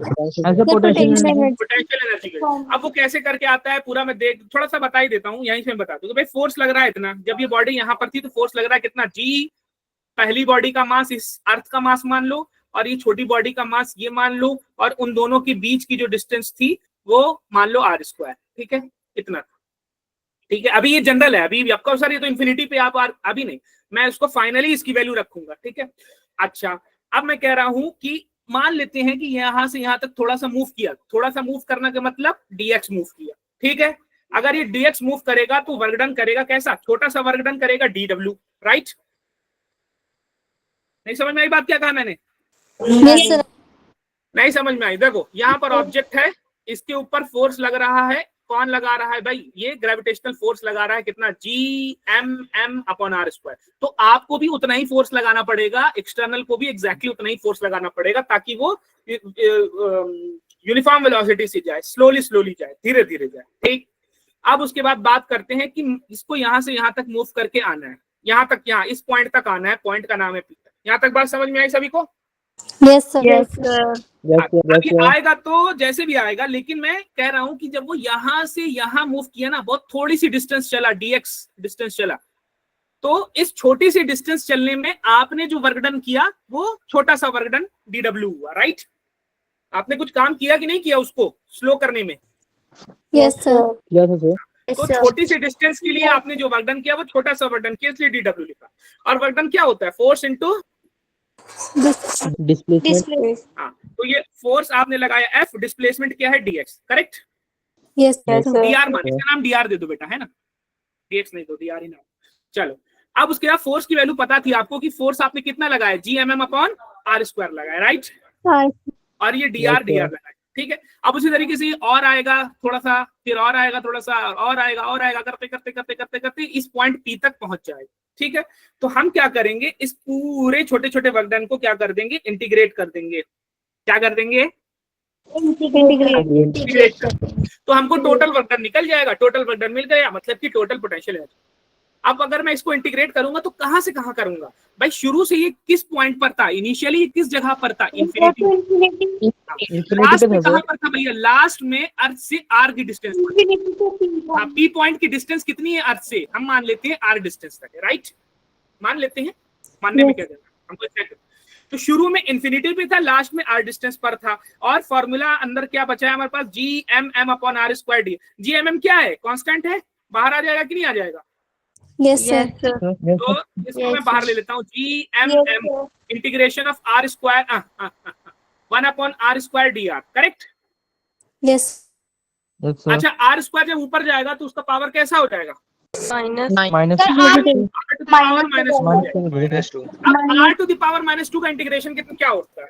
As a potential energy. Potential energy के। अब वो कैसे करके आता है पूरा मैं थोड़ा सा बता ही देता हूँ, यहीं से मैं बता दूं। तो भाई फोर्स लग रहा है इतना, जब ये बॉडी यहाँ पर थी तो फोर्स लग रहा है कितना, जी पहली बॉडी का मास इस अर्थ का मास मान लो, और ये छोटी बॉडी का मास ये मान लो, और उन दोनों के बीच की जो डिस्टेंस थी वो मान लो r², ठीक है, इतना, ठीक है। अभी ये जनरल है, अभी आपका सर ये तो इन्फिनिटी पे आप अभी नहीं, मैं इसको फाइनली इसकी वैल्यू रखूंगा, ठीक है। अच्छा, अब मैं कह रहा हूं कि मान लेते हैं कि यहां से यहां तक थोड़ा सा मूव किया, थोड़ा सा मूव करना का मतलब dx मूव किया, ठीक है। अगर ये dx मूव करेगा तो वर्क डन करेगा कैसा, छोटा सा वर्क डन करेगा dw, राइट? नहीं समझ में आई बात, क्या कहा मैंने? Yes, sir. नहीं समझ में आई? देखो यहाँ पर ऑब्जेक्ट है, इसके ऊपर फोर्स लग रहा है, कौन लगा रहा है भाई, ये ग्रेविटेशनल फोर्स लगा रहा है, कितना, Gm/m/r²। तो आपको भी उतना ही फोर्स लगाना पड़ेगा, एक्सटर्नल को भी एग्जैक्टली उतना ही फोर्स लगाना पड़ेगा, ताकि वो यूनिफॉर्म वेलोसिटी से जाए, स्लोली जाए, धीरे धीरे जाए, ठीक। अब उसके बाद बात करते हैं कि इसको यहाँ से यहाँ तक मूव करके आना है, यहाँ तक, यहाँ इस पॉइंट तक आना है, पॉइंट का नाम है P। यहाँ तक बात समझ में आई सभी को? Yes, sir. अभी आएगा तो जैसे भी आएगा, लेकिन मैं कह रहा हूं कि जब वो यहां से यहां मूव किया ना, बहुत थोड़ी सी डिस्टेंस चला, dx डिस्टेंस चला, तो इस छोटी सी डिस्टेंस चलने में आपने जो वर्क डन किया वो छोटा सा वर्क डन dw हुआ, राइट? आपने कुछ काम किया कि नहीं किया उसको स्लो करने में? Yes, sir. तो छोटी सी डिस्टेंस के लिए आपने जो वर्क डन किया वो छोटा सा वर्क डन किया, इसलिए dw लिखा। और वर्क डन क्या होता है, फोर्स इनटू Displacement. हाँ, तो ये फोर्स आपने लगाया F, डिस्प्लेसमेंट क्या है dx, correct? Yes, sir. dr मान, इसका नाम dr दे दो बेटा, है ना, dx नहीं दो, dr ही नाम। चलो, अब उसके बाद फोर्स की वैल्यू पता थी आपको कि फोर्स आपने कितना लगाया, Gmm/r² लगाया, राइट? और ये dr लगाया, ठीक है। अब उसी तरीके से और आएगा थोड़ा सा, फिर और आएगा थोड़ा सा, और आएगा करते करते करते करते करते इस पॉइंट P तक पहुंच जाएगा, ठीक है। तो हम क्या करेंगे, इस पूरे छोटे छोटे वर्क डन को क्या कर देंगे, इंटीग्रेट कर देंगे। क्या कर देंगे? इंटीग्रेट कर देंगे। तो हमको टोटल वर्क डन निकल जाएगा, टोटल वर्क डन मिल गया, मतलब कि टोटल पोटेंशियल एनर्जी। अब अगर मैं इसको इंटीग्रेट करूंगा तो कहां से कहां करूंगा भाई, शुरू से ये किस पॉइंट पर था, इनिशियली किस जगह पर था, इन्फिनिटी। लास्ट में कहां पर था भैया, लास्ट में अर्थ से आर की डिस्टेंस पर। पी पॉइंट की डिस्टेंस कितनी है अर्थ से, हम मान लेते हैं आर डिस्टेंस तक है, राइट? मान लेते हैं, मानने में क्या करना, हमको चेक। तो शुरू में इन्फिनिटी पे था, लास्ट में आर डिस्टेंस पर था, और फॉर्मूला अंदर क्या बचा है हमारे पास, Gmm/r²d। Gmm क्या है, कांस्टेंट है, बाहर आ जाएगा कि नहीं आ जाएगा? Yes, sir. तो इसको मैं बाहर ले लेता हूँ, Gmm integration of r², 1/r²dr, correct? Yes. अच्छा, r² जब ऊपर जाएगा तो उसका पावर कैसा हो जाएगा, Minus -2। अब r टू द पावर -2 का इंटीग्रेशन कितना क्या होता है,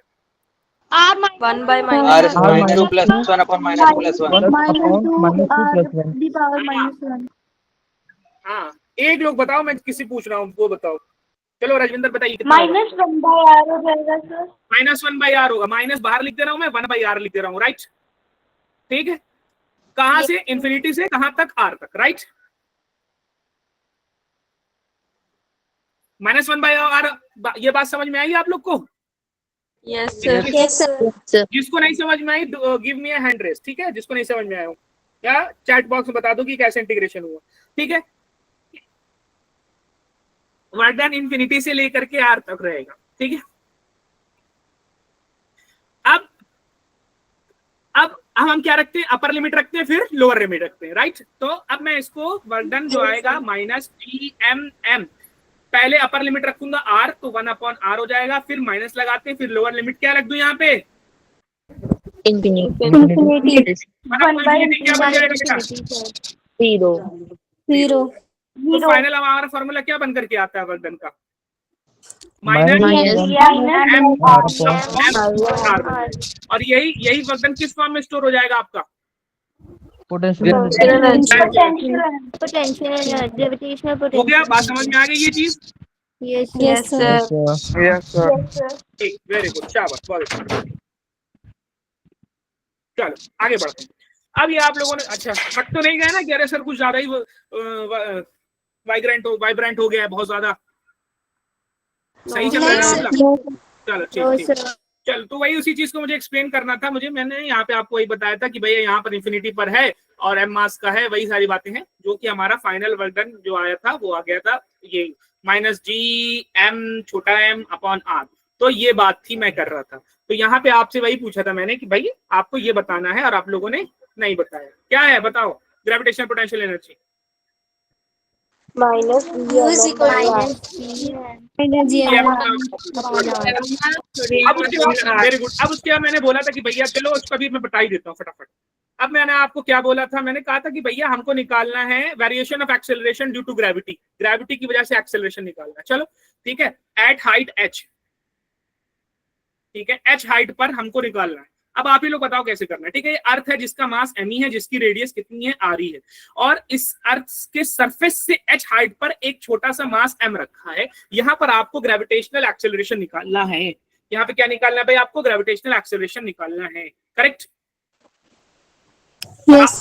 r/-2 + 1/-1 हाँ, एक लोग बताओ, मैं किसी पूछ रहा हूँ, वो बताओ। चलो राजविंदर बताइए कितना -1/r हो जाएगा सर। -1/r होगा, माइनस बाहर लिख दे रहा हूँ मैं, 1/r लिख दे रहा हूँ, राइट? ठीक है, कहां से, इन्फिनिटी से कहां तक, r तक, राइट? -1/r, ये बात समझ में आई आप लोग को? Yes Yes, sir. जिसको नहीं समझ में I give me a hand raise, ठीक है, जिसको नहीं समझ में आया हो या चैट बॉक्स में बता दो कि कैसे इंटीग्रेशन हुआ, ठीक है। वर्क डन इन्फिनिटी से लेकर के r तक रहेगा, ठीक है। अब हम क्या रखते हैं, अपर लिमिट रखते हैं, फिर लोअर लिमिट रखते हैं, राइट? तो अब मैं इसको वर्क डन जो आएगा -Gmm, पहले अपर लिमिट रखूंगा r, तो 1/r हो जाएगा, फिर माइनस लगाते हैं, फिर लोअर लिमिट क्या रख दूं यहाँ पे, Infinity. मतलब infinity क्या बन जाएगा बेटा? Zero. Zero. तो फाइनल हमारा फॉर्मूला क्या बन करके आता है वर्धन का? माइनस और यही वर्धन किस फॉर्म में स्टोर हो जाएगा आपका? पोटेंशियल Gravitational हो गया? बात समझ में आ गई ये चीज? Yes, sir. ठीक, वेरी गुड, शाबाश, बहुत अच्छा। चलो आगे बढ़ते हैं। अब ये आप लोगों ने अच्छा थक तो नहीं गए ना कि अरे सर कुछ ज्यादा ही वाइब्रेंट हो गया है बहुत ज्यादा? सही चल रहा है ना मतलब? चलो ठीक। चल तो वही उसी चीज को मुझे एक्सप्लेन करना था। मैंने यहाँ पे आपको वही बताया था कि भैया यहाँ पर इन्फिनिटी पर है और एम मास का है, वही सारी बातें हैं जो कि हमारा फाइनल वर्क डन जो आया था वो आ गया था ये -GM_m/r। तो ये बात थी मैं कर रहा था। तो यहाँ पे आपसे वही पूछा था मैंने कि भाई आपको ये बताना है और आप लोगों ने नहीं बताया। क्या है बताओ? Gravitational potential energy very good. अब उसके बाद मैंने बोला था कि भैया चलो उसका भी मैं बता ही देता हूँ फटाफट। अब मैंने आपको क्या बोला था? मैंने कहा था कि भैया हमको निकालना है variation of acceleration due to gravity. Gravity की वजह से एक्सेलरेशन निकालना है। चलो ठीक है, एट हाइट h, ठीक है, h हाइट पर हमको निकालना है। अब आप ही लोग बताओ कैसे करना है। ठीक है, ये अर्थ है जिसका मास m है, जिसकी रेडियस कितनी है r है, और इस अर्थ के सरफेस से h हाइट पर एक छोटा सा मास m रखा है। यहाँ पर आपको ग्रेविटेशनल एक्सेलरेशन निकालना है। यहाँ पे क्या निकालना है भाई? आपको ग्रेविटेशनल एक्सेलरेशन निकालना है, करेक्ट? Yes.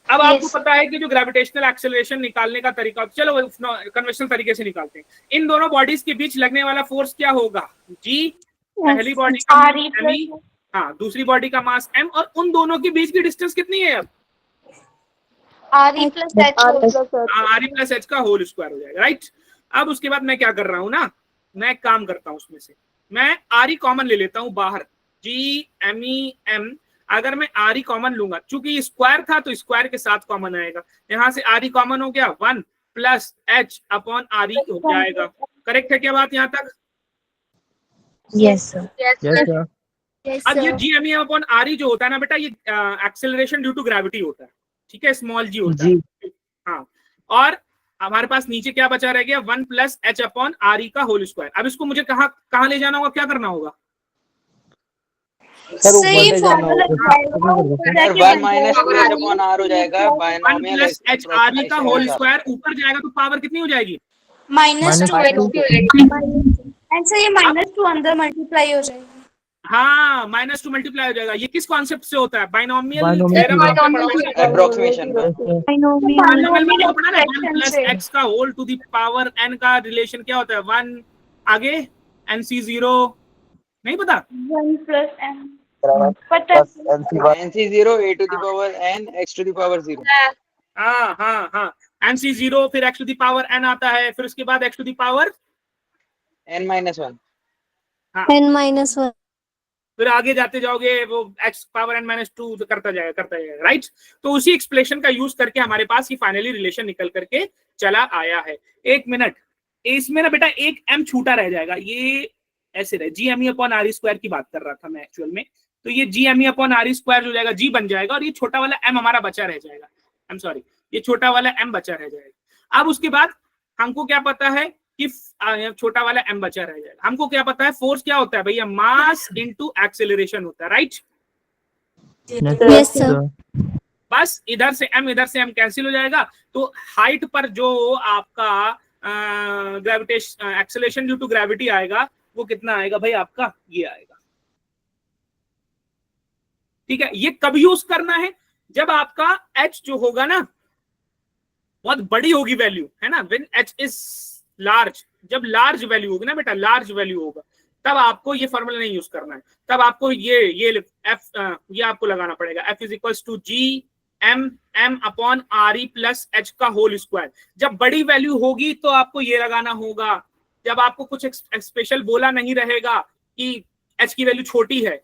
अब आपको पता है कि जो ग्रेविटेशनल एक्सेलरेशन निकालने का तरीका, चलो कन्वेंशनल तरीके से निकालते हैं। इन दोनों बॉडीज के बीच लगने वाला फोर्स क्या होगा? G, पहली बॉडी का मास m, हाँ, दूसरी बॉडी का मास m, और उन दोनों के बीच की डिस्टेंस कितनी है? अब RE plus RE+h का होल स्क्वायर हो जाएगा, राइट? अब उसके बाद मैं क्या कर रहा हूँ ना, मैं एक काम करता हूँ, उसमें से मैं RE कॉमन ले लेता हूँ बाहर। GMEM, अगर मैं RE कॉमन लूंगा, चूंकि स्क्वायर था तो स्क्वायर के साथ कॉमन आएगा। यहाँ से RE कॉमन हो गया, 1 + h/RE हो जाएगा। करेक्ट है क्या बात यहाँ तक? Yes, sir. अब ये GME/RE जो होता है ना बेटा, ये एक्सेलरेशन ड्यू टू ग्रेविटी होता है, ठीक है, स्मॉल g होता है। हाँ, और हमारे पास नीचे क्या बचा रह गया? 1 + h/RE का होल स्क्वायर। अब इसको मुझे कहाँ ले जाना होगा, क्या करना होगा? सही फॉर्मूला 1 - 2h/r हो जाएगा, 1 + h/RE का होल स्क्वायर ऊपर जाएगा तो पावर कितनी हो जाएगी? -2 एंड सर ये -2 अंदर मल्टीप्लाई हो जाएगा। हाँ, -2 मल्टीप्लाई हो जाएगा। ये किस कॉन्सेप्ट से होता है? Binomial approximation. 1 + x का whole to the power n का रिलेशन क्या होता है? 1 आगे NC0 नहीं पता? 1 + n पता है। NC0 a to the power n x to the power 0। हाँ, NC0 फिर x to the power n आता है, फिर उसके बाद x to the power n - 1। N-1. फिर आगे जाते जाओगे वो x पावर n - 2 करता जाएगा, राइट? तो उसी एक्सप्लेनेशन का यूज करके हमारे पास ये फाइनली रिलेशन निकल करके चला आया है। एक मिनट, इसमें ना बेटा एक m छूटा रह जाएगा, ये ऐसे रहे। GME/RE² की बात कर रहा था मैं एक्चुअल में। तो ये GME/RE² हो जाएगा, g बन जाएगा, और ये छोटा वाला m हमारा बचा रह जाएगा। आई एम सॉरी, ये छोटा वाला m बचा रह जाएगा। अब उसके बाद हमको क्या पता है कि छोटा वाला m बचा रह जाएगा। हमको क्या पता है? फोर्स क्या होता है भैया? मास इनटू एक्सेलरेशन होता है, राइट? Yes, sir. बस इधर से m कैंसिल हो जाएगा। तो हाइट पर जो आपका gravitation acceleration due to gravity आएगा वो कितना आएगा भाई? आपका ये आएगा, ठीक है? ये कब यूज करना है? जब आपका h जो होगा ना बहुत बड़ी होगी वैल्यू, है ना? व्हेन h इज लार्ज, जब लार्ज वैल्यू होगी ना बेटा, लार्ज वैल्यू होगा, तब आपको ये फॉर्मूला नहीं यूज करना है। तब आपको ये आपको लगाना पड़ेगा, F = GMM/RE + h का होल स्क्वायर। जब बड़ी वैल्यू होगी तो आपको ये लगाना होगा। जब आपको कुछ स्पेशल बोला नहीं रहेगा कि h की वैल्यू छोटी है,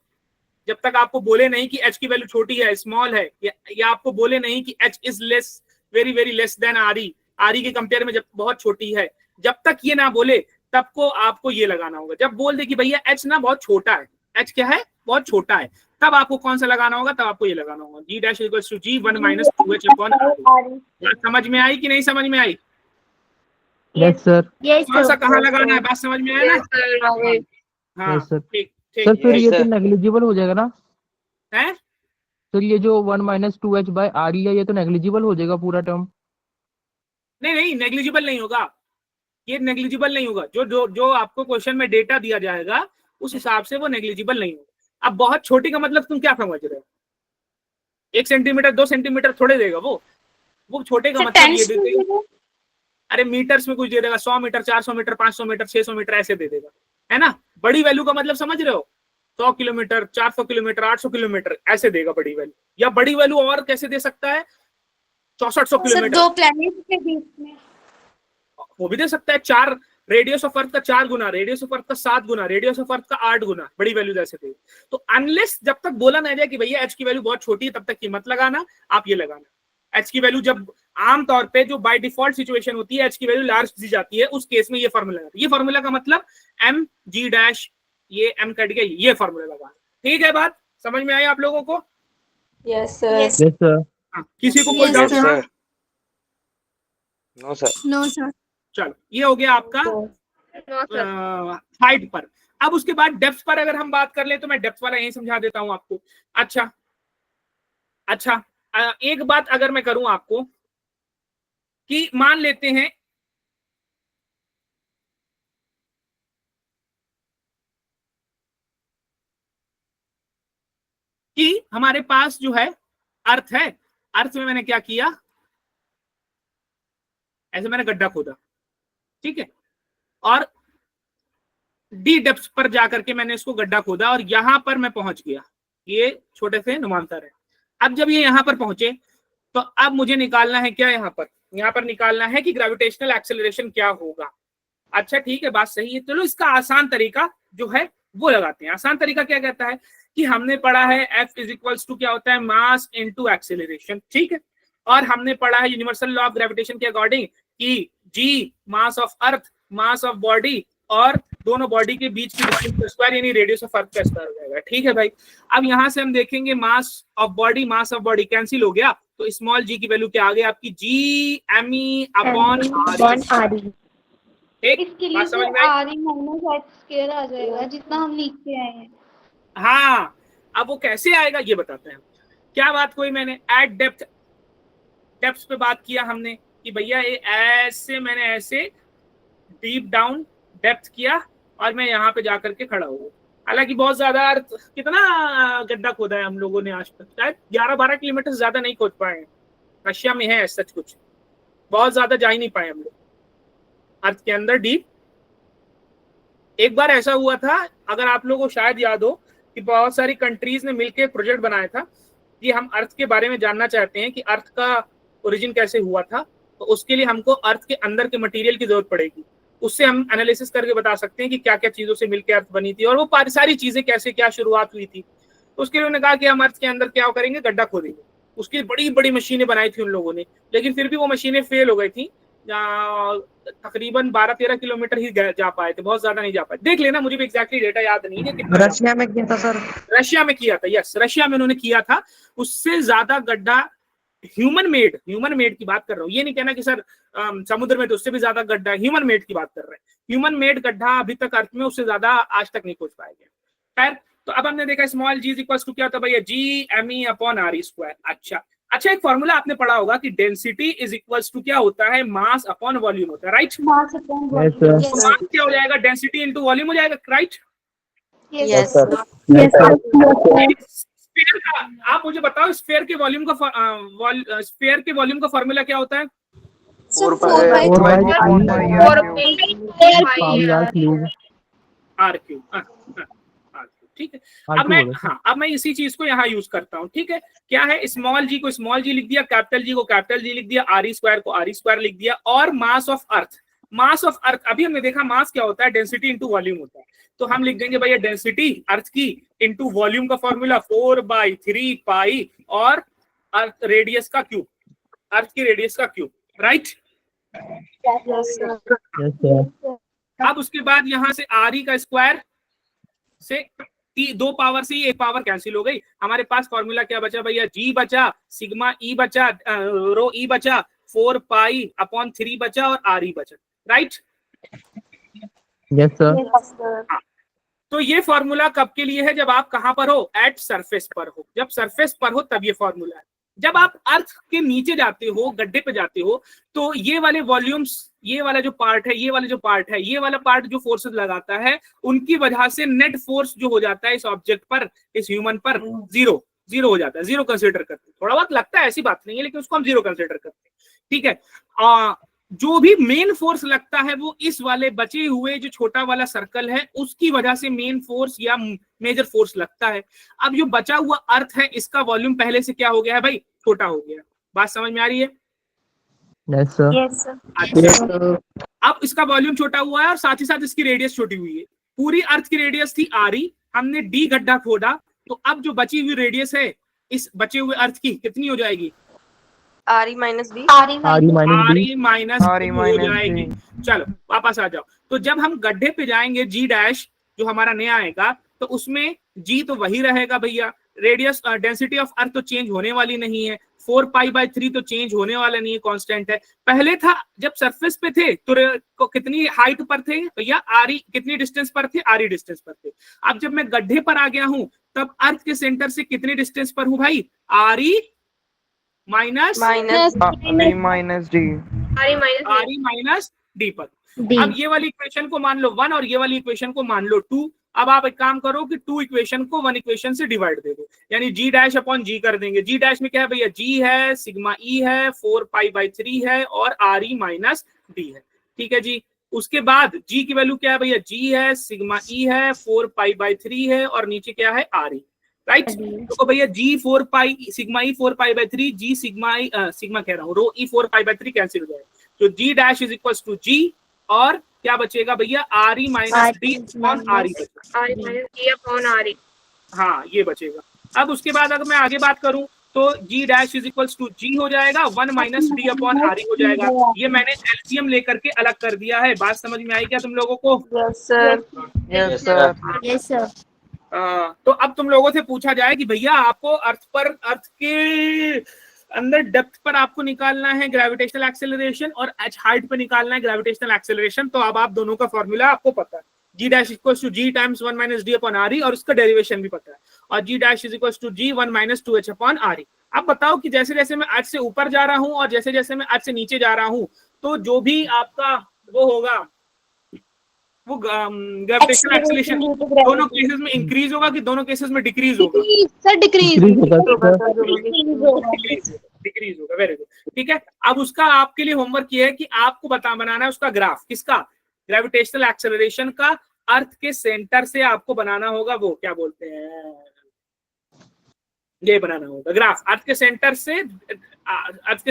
जब तक आपको बोले नहीं कि h की वैल्यू छोटी है, स्मॉल है, या आपको बोले नहीं कि h is less, very very less than RE के कंपेयर में जब बहुत छोटी है, जब तक ये ना बोले तब को आपको ये लगाना होगा। जब बोल दे कि भैया h ना बहुत छोटा है, h क्या है? बहुत छोटा है, तब आपको कौन सा लगाना होगा, तब आपको ये लगाना होगा g dash equals to g 1 minus 2h upon r। बात समझ में आई कि नहीं समझ में आई? Yes sir. कौन सा कहाँ लगाना है, बात समझ में आया ना? हाँ यस सर। ठीक सर ठीक फिर ये तो नेग्लिजिबल हो जाएगा ना है। सर, ये जो 1 माइनस 2h बाय आर है ये तो नेग्लिजिबल हो जाएगा पूरा टर्म। नहीं नहीं, नेग्लिजिबल नहीं होगा, ये नेग्लिजिबल नहीं होगा। जो जो जो आपको क्वेश्चन में डेटा दिया जाएगा उस हिसाब से वो नेग्लिजिबल नहीं होगा। अब बहुत छोटी का मतलब तुम क्या समझ रहे हो, 1 सेंटीमीटर 2 सेंटीमीटर थोड़े देगा वो छोटे का मतलब ये दे देगा, अरे मीटर्स में कुछ दे देगा, 100 मीटर 400 मीटर 500 मीटर 600 मीटर ऐसे दे देगा, है ना। बड़ी वैल्यू का मतलब समझ रहे हो, 100 किलोमीटर 400 किलोमीटर 800 किलोमीटर ऐसे देगा बड़ी वैल्यू। या बड़ी वैल्यू और कैसे दे सकता है, 6400 सर किलोमीटर 2 प्लैनेट के बीच में वो भी दे सकता है। 4 रेडियस ऑफ अर्थ का 4 गुना, रेडियस ऑफ अर्थ का 7 गुना, रेडियस ऑफ अर्थ का 8 गुना, बड़ी वैल्यू जैसे थे। तो अनलेस जब तक बोला ना जाए कि भैया एच की वैल्यू बहुत छोटी है तब तक कीमत लगाना, आप ये लगाना। एच की वैल्यू जब आमतौर पे जो बाय डिफॉल्ट सिचुएशन होती है एच की वैल्यू लार्ज दी जाती है, उस केस में ये फार्मूला है। ये फार्मूला का मतलब एम जी डैश, ये एम कट गया, ये फार्मूला लगाना। ठीक है, बात समझ में आई आप लोगों को? Yes sir. Yes sir. हाँ, किसी को कोई Yes, doubt? sir. No sir. No sir. चलो ये हो गया आपका हाइट पर। अब उसके बाद डेप्थ पर अगर हम बात कर ले तो मैं डेप्थ वाला यही समझा देता हूं आपको। अच्छा एक बात अगर मैं करूं आपको कि मान लेते हैं कि हमारे पास जो है अर्थ है, अर्थ में मैंने क्या किया, ऐसे मैंने गड्ढा खोदा, ठीक है, और डी डेप्थ पर जाकर के मैंने इसको गड्ढा खोदा और यहां पर मैं पहुंच गया, ये छोटे से नुमांतर है। अब जब ये यहां पर पहुंचे तो अब मुझे निकालना है क्या, यहां पर निकालना है कि ग्रेविटेशनल एक्सेलरेशन क्या होगा। अच्छा ठीक है, बात सही है। चलो इसका आसान तरीका जो है वो लगाते हैं। आसान तरीका क्या कहता है कि हमने पढ़ा है F इज इक्वल्स टू क्या होता है, मास इनटू एक्सेलरेशन, ठीक है। और हमने पढ़ा है यूनिवर्सल लॉ ऑफ ग्रेविटेशन के अकॉर्डिंग कि G mass of earth, mass of body, और दोनों बॉडी के बीच की डिस्टेंस का स्क्वायर यानी रेडियस ऑफ अर्थ का स्क्वायर हो जाएगा। ठीक है भाई, अब यहां से हम देखेंगे मास ऑफ बॉडी कैंसिल हो गया, तो स्मॉल g की वैल्यू क्या आ गई आपकी, G M E upon R. इसके लिए समझ में R E minus H square आ जाएगा जितना हम लिख के आए हैं। हाँ, अब वो कैसे आएगा ये बताते हैं। क्या बात कोई, मैंने एट डेप्थ पे बात किया हमने कि भैया ये ऐसे मैंने ऐसे डीप डाउन डेप्थ किया और मैं यहाँ पे जाकर के खड़ा हुआ। हालांकि बहुत ज्यादा अर्थ, कितना गड्ढा खोदा है हम लोगों ने आज तक, शायद 11-12 किलोमीटर ज्यादा नहीं खोद पाए। रशिया में है सच कुछ, बहुत ज्यादा जा ही नहीं पाए हम लोग अर्थ के अंदर डीप। एक बार ऐसा हुआ था, अगर आप लोगों को शायद याद हो, कि बहुत सारी कंट्रीज ने मिलकर एक प्रोजेक्ट बनाया था कि हम अर्थ के बारे में जानना चाहते हैं कि अर्थ का ओरिजिन कैसे हुआ था, तो उसके लिए हमको अर्थ के अंदर के मटेरियल की जरूरत पड़ेगी। उससे हम एनालिसिस करके बता सकते हैं कि क्या क्या चीजों से मिलकर अर्थ बनी थी और वो सारी चीजें कैसे क्या शुरुआत हुई थी। तो उसके लिए उन्होंने कहा कि हम अर्थ के अंदर क्या करेंगे, गड्ढा खोदेंगे। उसकी बड़ी बड़ी मशीनें बनाई थी उन लोगों ने, लेकिन फिर भी वो मशीनें फेल हो गई थी। तकरीबन 12-13 किलोमीटर ही जा पाए थे, बहुत ज्यादा नहीं जा पाए। देख लेना, मुझे भी एग्जैक्टली डेटा याद नहीं है। रशिया में किया था सर, रशिया में किया था, यस रशिया में उन्होंने किया था। उससे ज्यादा गड्ढा ह्यूमन मेड की बात कर रहा हूँ, ये नहीं कहना कि सर समुद्र में तो उससे भी ज्यादा गड्ढा, ह्यूमन मेड की बात कर रहे हैं। ह्यूमन मेड गड्ढा अभी तक अर्थ में उससे ज्यादा आज तक नहीं खोज पाया गया। खैर, तो अब हमने देखा स्मॉल जी इक्वल्स टू क्या होता है भैया, G M E upon R E square. अच्छा एक फॉर्मूला आपने पढ़ा होगा कि डेंसिटी इज इक्वल्स टू क्या होता है, मास अपॉन वॉल्यूम होता है, right. Mass upon volume. Mass क्या हो जाएगा, डेंसिटी इनटू वॉल्यूम हो जाएगा, राइट। यस स्फीयर का आप मुझे बताओ, स्फीयर के वॉल्यूम का फॉर्मूला क्या होता है, 4/3 आर क्यूब। ठीक है, अब मैं इसी चीज को यहाँ यूज करता हूँ। ठीक है, क्या है, स्मॉल जी को स्मॉल जी लिख दिया, कैपिटल जी को कैपिटल जी लिख दिया, आर ई स्क्वायर को आर ई स्क्वायर लिख दिया, और मास ऑफ अर्थ अभी हमने देखा मास क्या होता है, डेंसिटी इंटू वॉल्यूम होता है। तो हम लिख देंगे भैया डेंसिटी अर्थ की इंटू वॉल्यूम का फॉर्मूला 4/3 पाई और अर्थ रेडियस का क्यूब, अर्थ की रेडियस का क्यूब, राइट। अब उसके बाद यहां से आर ई का स्क्वायर से दो पावर से ही एक पावर कैंसिल हो गई। हमारे पास फॉर्मूला क्या बचा भैया, जी बचा, सिग्मा ई बचा, रो ई बचा, 4π/3 बचा और आर ई बचा, right. Yes sir. Yes, sir. तो ये फॉर्मूला कब के लिए है, जब आप कहां पर हो, एट सरफेस पर हो। जब सरफेस पर हो तब ये फॉर्मूला है। जब आप अर्थ के नीचे जाते हो, गड्ढे पे जाते हो, तो ये वाले वॉल्यूम्स, ये वाला जो पार्ट है, ये वाला जो पार्ट है, ये वाला पार्ट जो फोर्सेस लगाता है, उनकी वजह से नेट फोर्स जो हो जाता है इस ऑब्जेक्ट पर, इस ह्यूमन पर, जीरो हो जाता है। जीरो कंसिडर करते हैं, थोड़ा बहुत लगता है, ऐसी बात नहीं है, लेकिन उसको हम जीरो कंसिडर करते हैं, ठीक है। जो भी मेन फोर्स लगता है वो इस वाले बचे हुए जो छोटा वाला सर्कल है उसकी वजह से मेन फोर्स या मेजर फोर्स लगता है। अब जो बचा हुआ अर्थ है इसका वॉल्यूम पहले से क्या हो गया है भाई, छोटा हो गया। बात समझ में आ रही है? Yes sir. Yes, sir. अच्छा, अब इसका वॉल्यूम छोटा हुआ है और साथ ही साथ इसकी रेडियस छोटी हुई है। पूरी अर्थ की रेडियस थी आरी, हमने डी गड्ढा खोदा, तो अब जो बची हुई रेडियस है इस बचे हुए अर्थ की कितनी हो जाएगी, RE minus D. Are E minus D. आरी माइनस हो जाएगी। चलो वापस आ जाओ। तो जब हम गड्ढे पे जाएंगे जी डैश जो हमारा नया आएगा, तो उसमें जी तो वही रहेगा भैया, रेडियस डेंसिटी ऑफ अर्थ तो चेंज होने वाली नहीं है, 4π/3 तो चेंज होने वाला नहीं है, कांस्टेंट है। पहले था जब सरफेस पे थे तो कितनी हाइट पर थे भैया, आरी कितनी डिस्टेंस पर थे, आरी डिस्टेंस पर थे। अब जब मैं गड्ढे पर आ गया हूं तब अर्थ के सेंटर से कितनी डिस्टेंस पर हूं भाई, आरी माइनस Minus आरी माइनस डी पर। अब ये वाली इक्वेशन को मान लो 1 और ये वाली इक्वेशन को मान लो 2। अब आप एक काम करो कि 2 इक्वेशन को 1 इक्वेशन से डिवाइड दे दो, यानी जी डैश अपॉन जी कर देंगे। जी डैश में क्या है भैया, जी है, सिग्मा ई है, 4π/3 है और आर ई माइनस डी है, ठीक है जी। उसके बाद जी की वैल्यू क्या है भैया, जी है, सिग्मा ई है, 4π/3 है और नीचे क्या है, आर ई, राइट। तो भैया जी 4π, सिग्मा ई 4π/3, जी सिग्मा ई सिग्मा कह रहा हूँ, रो ई 4π/3 कैंसिल हो जाएगा, तो जी डैश इज इक्वल टू जी, और क्या बचेगा भैया, are E minus D upon R ई बचेगा, R minus D upon R. हाँ ये बचेगा। अब उसके बाद अगर मैं आगे बात करूं तो जी डैश इज इक्वल टू जी हो जाएगा, 1 माइनस डी अपॉन आर ई हो जाएगा। ये मैंने एलसीएम लेकर के अलग कर दिया है। बात समझ में आई क्या तुम लोगों को? Yes, sir. Yes sir. Yes, sir. तो अब तुम लोगों से पूछा जाए कि भैया आपको अर्थ के अंदर डेप्थ पर आपको निकालना है ग्रेविटेशनल एक्सेलरेशन और एच हाइट पे निकालना है ग्रेविटेशनल एक्सेलरेशन। तो अब आप दोनों का फॉर्मूला आपको पता है, G dash equal to G times 1 minus D upon R E, और उसका डेरिवेशन भी पता है, और G dash is equal to G 1 minus 2h upon R E. अब बताओ कि जैसे जैसे मैं आज से ऊपर जा रहा हूं और जैसे जैसे मैं आज से नीचे जा रहा हूं, तो जो भी आपका वो होगा, वो ग्रेविटेशनल एक्सेलरेशन दोनों केसेस में इंक्रीज होगा कि दोनों केसेस में डिक्रीज होगा? Sir, decrease. डिक्रीज होगा। वेरी गुड, ठीक है। अब उसका आपके लिए होमवर्क ये है कि आपको बनाना है उसका ग्राफ, किसका, ग्रेविटेशनल एक्सेलरेशन का। अर्थ के सेंटर से आपको बनाना होगा, वो क्या बोलते हैं, ये बनाना होगा ग्राफ। अर्थ के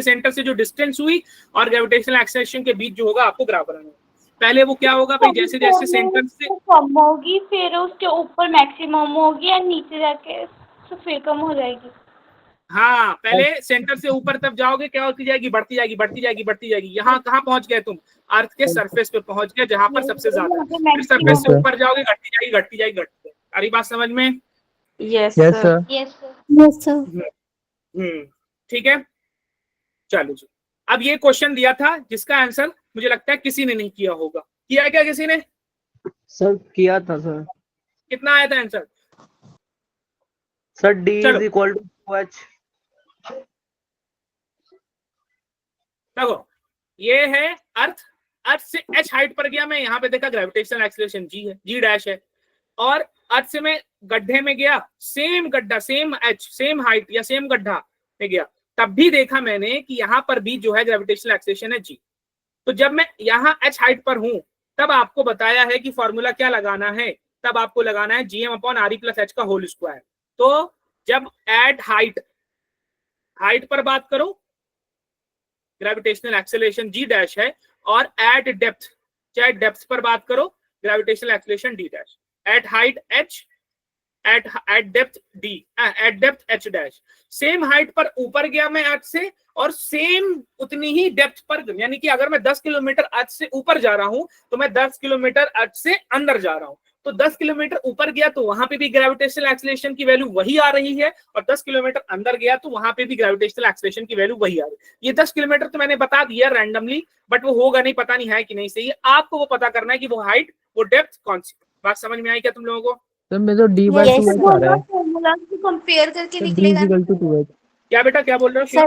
सेंटर से जो डिस्टेंस हुई और ग्रेविटेशनल एक्सेलरेशन के बीच जो होगा आपको ग्राफ बनाना होगा। पहले वो क्या होगा भाई, जैसे जैसे सेंटर से कम होगी, फिर उसके ऊपर मैक्सिमम होगी और नीचे जाके फिर कम हो जाएगी। हाँ, पहले सेंटर से ऊपर तब जाओगे, क्या होती जाएगी, बढ़ती जाएगी बढ़ती जाएगी बढ़ती जाएगी। यहाँ कहाँ पहुंच गए तुम, अर्थ के सरफेस पे पहुंच गए जहां पर सबसे ज्यादा। फिर सरफेस से ऊपर जाओगे, घटती जाएगी घटती जाएगी घटती जाएगी। अरे बात समझ में? Yes, yes sir. Sir. Yes, sir. Yes, sir. ठीक है, चलो जी। अब ये क्वेश्चन दिया था जिसका आंसर मुझे लगता है किसी ने नहीं किया होगा। किया है क्या किसी ने? सर किया था सर। कितना आया था आंसर? सर डी चलो। Is equal to H. देखो ये है अर्थ से एच हाइट पर गया मैं, यहाँ पे देखा ग्रेविटेशनल एक्सेलरेशन जी है, जी डैश है, और अर्थ से मैं गड्ढे में गया, सेम गड्ढा सेम एच सेम हाइट या सेम गड्ढा में गया, तब भी देखा मैंने कि यहाँ पर भी जो है ग्रेविटेशनल एक्सेलरेशन है जी। तो जब मैं यहाँ एच हाइट पर हूं तब आपको बताया है कि फॉर्मूला क्या लगाना है, तब आपको लगाना है GM upon R E plus H का होल स्क्वायर। तो जब एट हाइट पर बात करो ग्रेविटेशनल एक्सेलरेशन जी डैश है, और एट डेप्थ, चाहे डेप्थ पर बात करो gravitational acceleration D dash, at height H, at depth D, at depth H dash. Same height पर ऊपर गया मैं अर्थ से, और सेम उतनी ही डेप्थ पर, यानी कि अगर मैं 10 किलोमीटर अर्थ से ऊपर जा रहा हूं तो मैं 10 किलोमीटर अर्थ से अंदर जा रहा हूं, तो 10 किलोमीटर ऊपर गया तो वहां पे भी ग्रेविटेशनल एक्सीलरेशन की वैल्यू वही आ रही है, और 10 किलोमीटर अंदर गया तो वहां पे भी ग्रेविटेशनल एक्सीलरेशन की वैल्यू वही आ रही है। ये 10 किलोमीटर तो मैंने बता दिया रैंडमली, बट वो होगा नहीं, पता नहीं है कि नहीं सही है। आपको वो पता करना है कि वो हाइट, वो डेप्थ कौन सी। बात समझ में आई क्या तुम लोगों को? सर मेरे तो डी बाई Yes, 2h आ रहा है। फॉर्मूला को कंपेयर करके सर डी निकलेगा इज इक्वल टू 2h। क्या बेटा, क्या बोल रहे हो? सर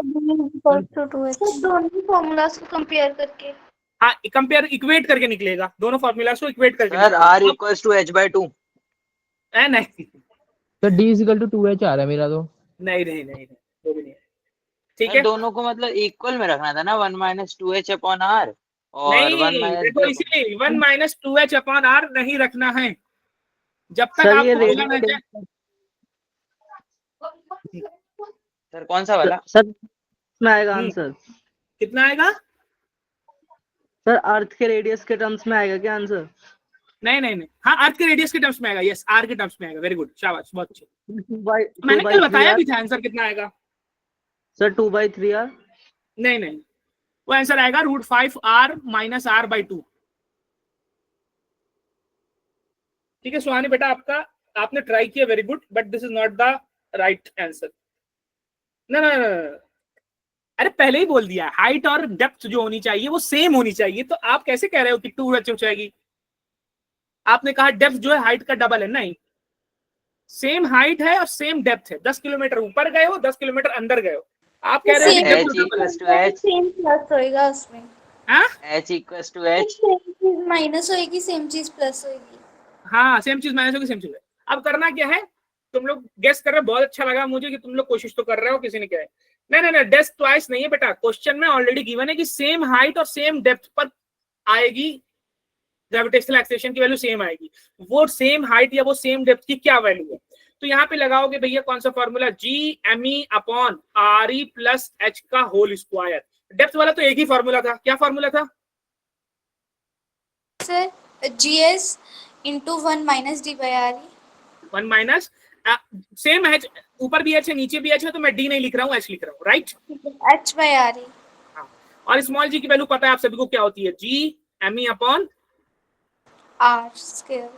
दोनों फॉर्मूलाज को कंपेयर करके। हाँ, कंपेयर, इक्वेट करके निकलेगा, दोनों फॉर्मूला को इक्वेट करके सर निकलेगा। R equals to h/2। नहीं sir D is equal to 2h आ रहा है मेरा तो। नहीं नहीं नहीं, वो भी नहीं है। ठीक सर है, दोनों को मतलब इक्वल में रखना था ना, 1 - 2h अपॉन r और 1 नहीं देखो, इसीलिए 1 - 2h अपॉन r नहीं रखना है जब तक सर ये आपको पता ना रेडियस जाए। सर कौन सा वाला? सर में आएगा आंसर? कितना आएगा? सर अर्थ के रेडियस के टर्म्स में आएगा क्या आंसर? नहीं नहीं नहीं, हाँ अर्थ के रेडियस के टर्म्स में आएगा, यस आर के टर्म्स में आएगा। वेरी गुड, शाबाश, बहुत अच्छे। 2/3 मैंने कल बताया भी था आंसर कितना आएगा। Sir 2/3r। नहीं नहीं, वो आंसर आएगा √5r - r/2। ठीक है सुहानी बेटा, आपका आपने ट्राई किया, very good, but this is not the right answer. ना ना ना, अरे पहले ही बोल दिया, हाइट और डेप्थ जो होनी चाहिए वो सेम होनी चाहिए, तो आप कैसे कह रहे हो कि 2h हो जाएगी? आपने कहा डेप्थ जो है हाइट का डबल है। नहीं, सेम हाइट है और सेम डेप्थ है। 10 किलोमीटर ऊपर गए हो, 10 किलोमीटर अंदर गए हो, आप कह रहे हो कि Same डेप्थ h डबल है। Equals to h, same plus होएगा उसमें। हाँ h equals to h। Same चीज माइनस होएगी, सेम चीज प्लस होएगी। हाँ, सेम चीज माइनस होगी, सेम चीज है। अब करना क्या है, तुम लोग गेस कर रहे हो, बहुत अच्छा लगा मुझे कि तुम लोग कोशिश तो कर रहे हो, किसी ने क्या है। नहीं नहीं नहीं, डेस्क ट्वाइस नहीं है बेटा, क्वेश्चन में ऑलरेडी गिवन है कि सेम हाइट और सेम डेप्थ पर आएगी ग्रेविटेशनल एक्सीलरेशन की वैल्यू सेम आएगी। वो सेम हाइट या वो सेम डेप्थ की क्या वैल्यू है, तो यहाँ पे लगाओगे भैया कौन सा formula, G me upon RE plus H का होल स्क्वायर। डेप्थ वाला तो एक ही फॉर्मूला था, क्या फॉर्मूला था? Sir GS into 1 minus D by RE। 1 minus same H, ऊपर भी H है नीचे भी H है, तो मैं D नहीं लिख रहा हूँ, H लिख रहा हूँ, राइट। H by RE। और स्मॉल g की वैल्यू पता है आप सभी को क्या होती है, G me upon R square।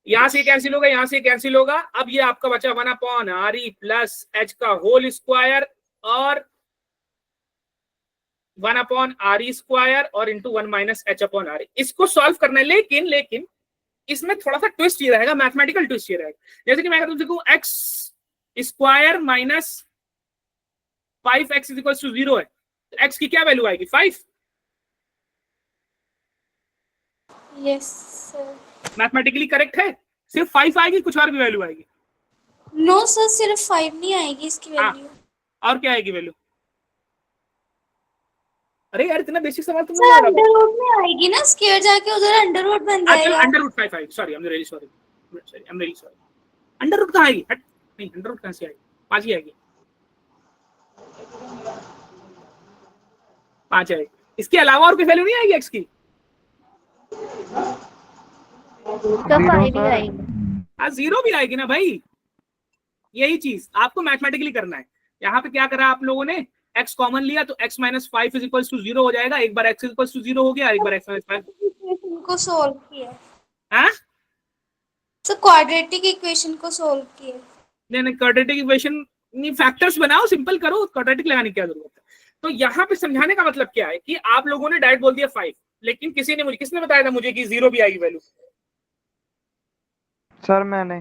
यहाँ से कैंसिल होगा, यहाँ से कैंसिल होगा। अब ये आपका बचा 1 अपॉन RE प्लस H का होल स्क्वायर और 1 अपॉन RE स्क्वायर और into 1 minus H upon RE। इसको सॉल्व करना है, लेकिन इसमें थोड़ा सा ट्विस्ट ये रहेगा, मैथमेटिकल ट्विस्ट ये रहेगा। जैसे कि मैं तुमसे कहूं x square minus 5x equal to 0 है, तो x की क्या वैल्यू आएगी? 5। Yes sir. मैथमेटिकली करेक्ट है, सिर्फ 5 आएगी, कुछ और भी वैल्यू आएगी? नो सर, सिर्फ 5 नहीं आएगी इसकी वैल्यू। और क्या आएगी वैल्यू? अरे यार इतना बेसिक सवाल तुम सर अंडर रूट में आएगी ना, स्क्वायर जाके उधर अंडर रूट बन जाएगा। Under root 5 sorry, I am really sorry, under root कहाँ आएगी? हट, नहीं अंडर रूट कहाँ से आएगी? 5 ही आएगी, 5 आएगी। इसके अलावा और कोई वैल्यू नहीं आएगी x की? हाँ 0 भी आएगी ना भाई। यही चीज आपको मैथमेटिकली करना है। यहाँ पे क्या करा आप लोगों ने, x कॉमन लिया तो x minus 5 is equal to 0 हो जाएगा। एक बार x इज इक्वल टू 0 हो गया, एक बार x माइनस 5 इक्वेशन को सॉल्व किया। हाँ सर क्वाड्रेटिक इक्वेशन को सॉल्व किया। नहीं, क्वाड्रेटिक इक्वेशन नहीं, फैक्टर्स बनाओ, सिंपल करो, क्वाड्रेटिक लगाने की क्या जरूरत है। तो यहाँ पे समझाने का मतलब क्या है कि आप लोगों ने डायरेक्ट बोल दिया 5, लेकिन किसने बताया था मुझे कि 0 भी आएगी वैल्यू? सर मैं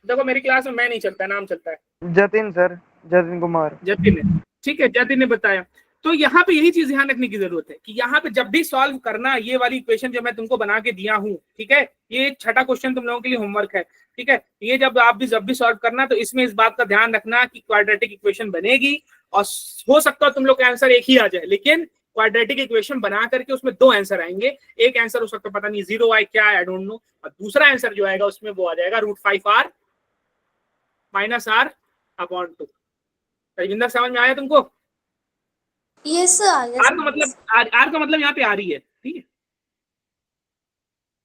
देखो मेरी क्लास में मैं नहीं चलता, नाम चलता है जतिन सर, जतिन कुमार। जतिन ने, ठीक है जतिन ने बताया। तो यहाँ पे यही चीज ध्यान रखने की जरूरत है कि यहाँ पे जब भी सॉल्व करना, ये वाली इक्वेशन जो मैं तुमको बना के दिया हूँ, ठीक है, ये 6ठा क्वेश्चन तुम लोगों के लिए होमवर्क है, ठीक है। ये जब भी सॉल्व करना तो इसमें इस बात का ध्यान रखना कि क्वाड्रेटिक इक्वेशन बनेगी और हो सकता है तुम लोग का आंसर एक ही आ जाए, लेकिन क्वाड्रेटिक इक्वेशन बना करके उसमें 2 आंसर आएंगे। एक आंसर हो सकता है पता नहीं 0 आए, क्या आई डोंट नो, और दूसरा आंसर जो आएगा उसमें वो आ जाएगा √5r minus r upon 2। Ravinder समझ में आया तुमको? यस सर आ गया। आर का मतलब यहाँ पे आ रही है, ठीक है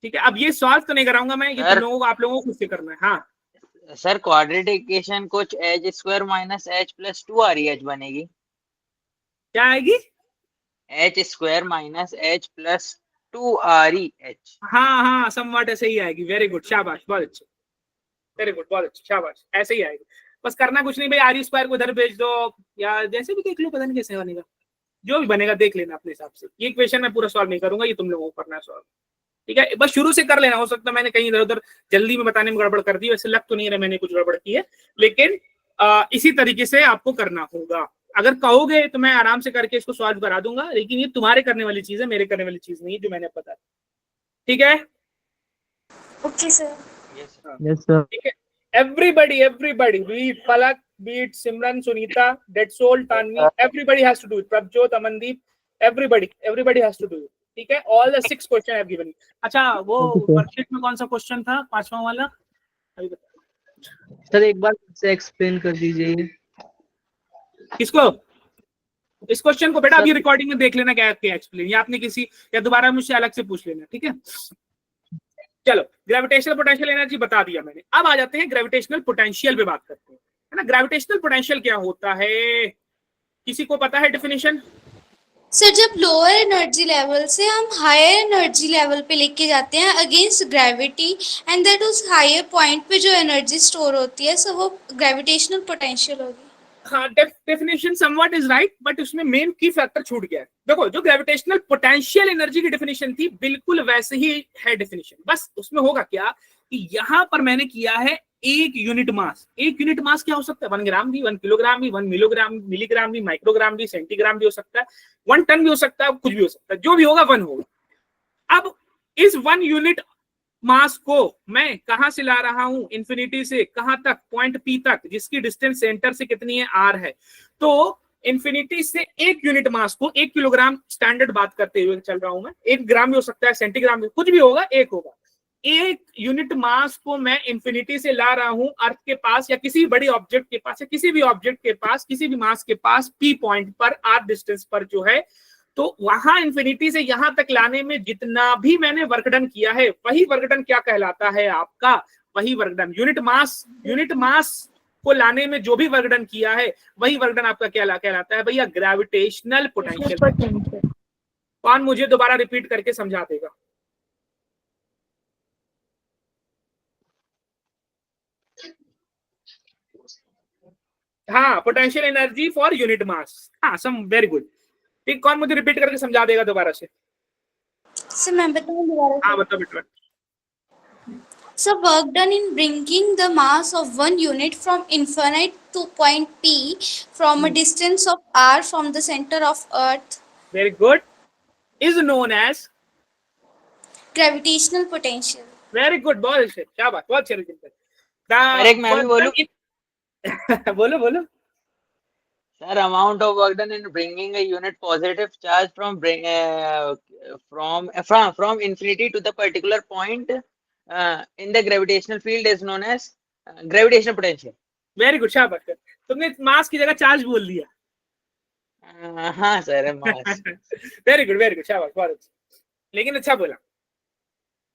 ठीक है। अब ये सॉल्व तो नहीं कराऊंगा मैं, ये तुम लोगों को, आप लोगों को खुद से करना है। हाँ सर क्वाड्रेटिक इक्वेशन कुछ h square minus h plus 2 REH बनेगी। क्या आएगी? h square minus h plus 2REH। हाँ हाँ, समवॉट ऐसे ही आएगी। वेरी गुड, शाबाश, बहुत अच्छे, वेरी गुड, बहुत अच्छे, शाबाश, ऐसे ही आएगी। बस करना कुछ नहीं भाई, आर स्क्वायर को इधर भेज दो या जैसे भी देख लो, पता नहीं कैसे बनेगा, जो भी बनेगा देख लेना अपने हिसाब से। ये क्वेश्चन मैं पूरा सॉल्व नहीं करूंगा, ये तुम लोगों को करना है सॉल्व, ठीक है। बस शुरू से कर लेना, हो सकता है मैंने कहीं इधर उधर जल्दी में बताने में गड़बड़ कर दी, वैसे लग तो नहीं रहा मैंने कुछ गड़बड़ की है, लेकिन इसी तरीके से आपको करना होगा। अगर कहोगे तो मैं आराम से करके इसको सॉल्व करा दूंगा, लेकिन ये तुम्हारे करने वाली चीज है, मेरे करने वाली चीज नहीं है जो मैंने बताया, ठीक है। Okay sir. Yes sir. ठीक है, everybody be it Palak, be it Simran, Sunita, डेड सोल, Tanvi, everybody has to do it, Prabhjot, Amandeep, everybody has to do it, ठीक है। All the 6 question I have given. अच्छा, वो वर्कशीट में कौन सा क्वेश्चन था, 5वां वाला, अभी बता सर एक बार से एक्सप्लेन कर दीजिए। किसको? इस क्वेश्चन को बेटा अभी रिकॉर्डिंग में देख लेना क्या क्या एक्सप्लेन, या आपने किसी या दोबारा मुझसे अलग से पूछ लेना, ठीक है। चलो, ग्रेविटेशनल पोटेंशियल एनर्जी बता दिया मैंने, अब आ जाते हैं ग्रेविटेशनल पोटेंशियल पे बात करते हैं, है ना। ग्रेविटेशनल पोटेंशियल क्या होता है, किसी को पता है डेफिनेशन? सर जब लोअर एनर्जी लेवल से हम हायर एनर्जी लेवल पे लेके जाते हैं अगेंस्ट ग्रेविटी, एंड दैट उस हायर पॉइंट पे जो एनर्जी स्टोर होती है, सो वो ग्रेविटेशनल पोटेंशियल होगी। हाँ, definition somewhat is right, but उसमें मेन की फैक्टर छूट गया है। देखो, जो ग्रेविटेशनल पोटेंशियल एनर्जी की डेफिनेशन थी बिल्कुल वैसे ही है डेफिनेशन, बस उसमें होगा क्या कि यहाँ पर मैंने किया है 1 यूनिट मास। 1 यूनिट मास क्या हो सकता है? 1 ग्राम भी, 1 किलोग्राम भी, 1 मिलीग्राम भी, माइक्रोग्राम भी, सेंटीग्राम भी हो सकता है, 1 टन भी हो सकता है, कुछ भी हो सकता है, जो भी होगा 1 होगा। अब इस 1 यूनिट मास को मैं कहां से ला रहा हूं? इन्फिनिटी से कहां तक? पॉइंट पी तक, जिसकी डिस्टेंस सेंटर से कितनी है? r है। तो इन्फिनिटी से 1 यूनिट मास को, 1 किलोग्राम स्टैंडर्ड बात करते हुए चल रहा हूं मैं, 1 ग्राम भी हो सकता है, सेंटीग्राम भी, कुछ भी होगा, 1 होगा। 1 यूनिट मास को मैं इन्फिनिटी से ला रहा हूं अर्थ के पास, या किसी बड़ी ऑब्जेक्ट के पास, या किसी भी ऑब्जेक्ट के पास, किसी भी मास के पास p पॉइंट पर, r डिस्टेंस पर जो है, तो वहां इन्फिनिटी से यहां तक लाने में जितना भी मैंने वर्क डन किया है, वही वर्क डन क्या कहलाता है आपका? वही वर्क डन, यूनिट मास को लाने में जो भी वर्क डन किया है, वही वर्क डन आपका क्या कहलाता है भैया? Gravitational potential. कौन मुझे दोबारा रिपीट करके समझा देगा? हाँ, potential energy for unit mass. हाँ, सम वेरी गुड, ठीक। कौन मुझे रिपीट करके समझा देगा दोबारा से? सर मैं बताऊं दोबारा? हाँ, बताओ बेटा। So work done in bringing the mass of 1 unit from infinite to point P from a distance of r from the center of Earth. Very good. Is known as Gravitational potential. very good. बहुत अच्छे, शाबाश, बहुत अच्छे result. Correct, मैं भी बोलूं? बोलो बोलो। Sir, amount of work done in bringing a unit positive charge from infinity to the particular point in the gravitational field is known as gravitational potential. Very good, शाबाश। तुमने मास की जगह चार्ज बोल दिया। हाँ सर, मास। वेरी गुड, शाबाश, बहुत अच्छा, लेकिन अच्छा बोला।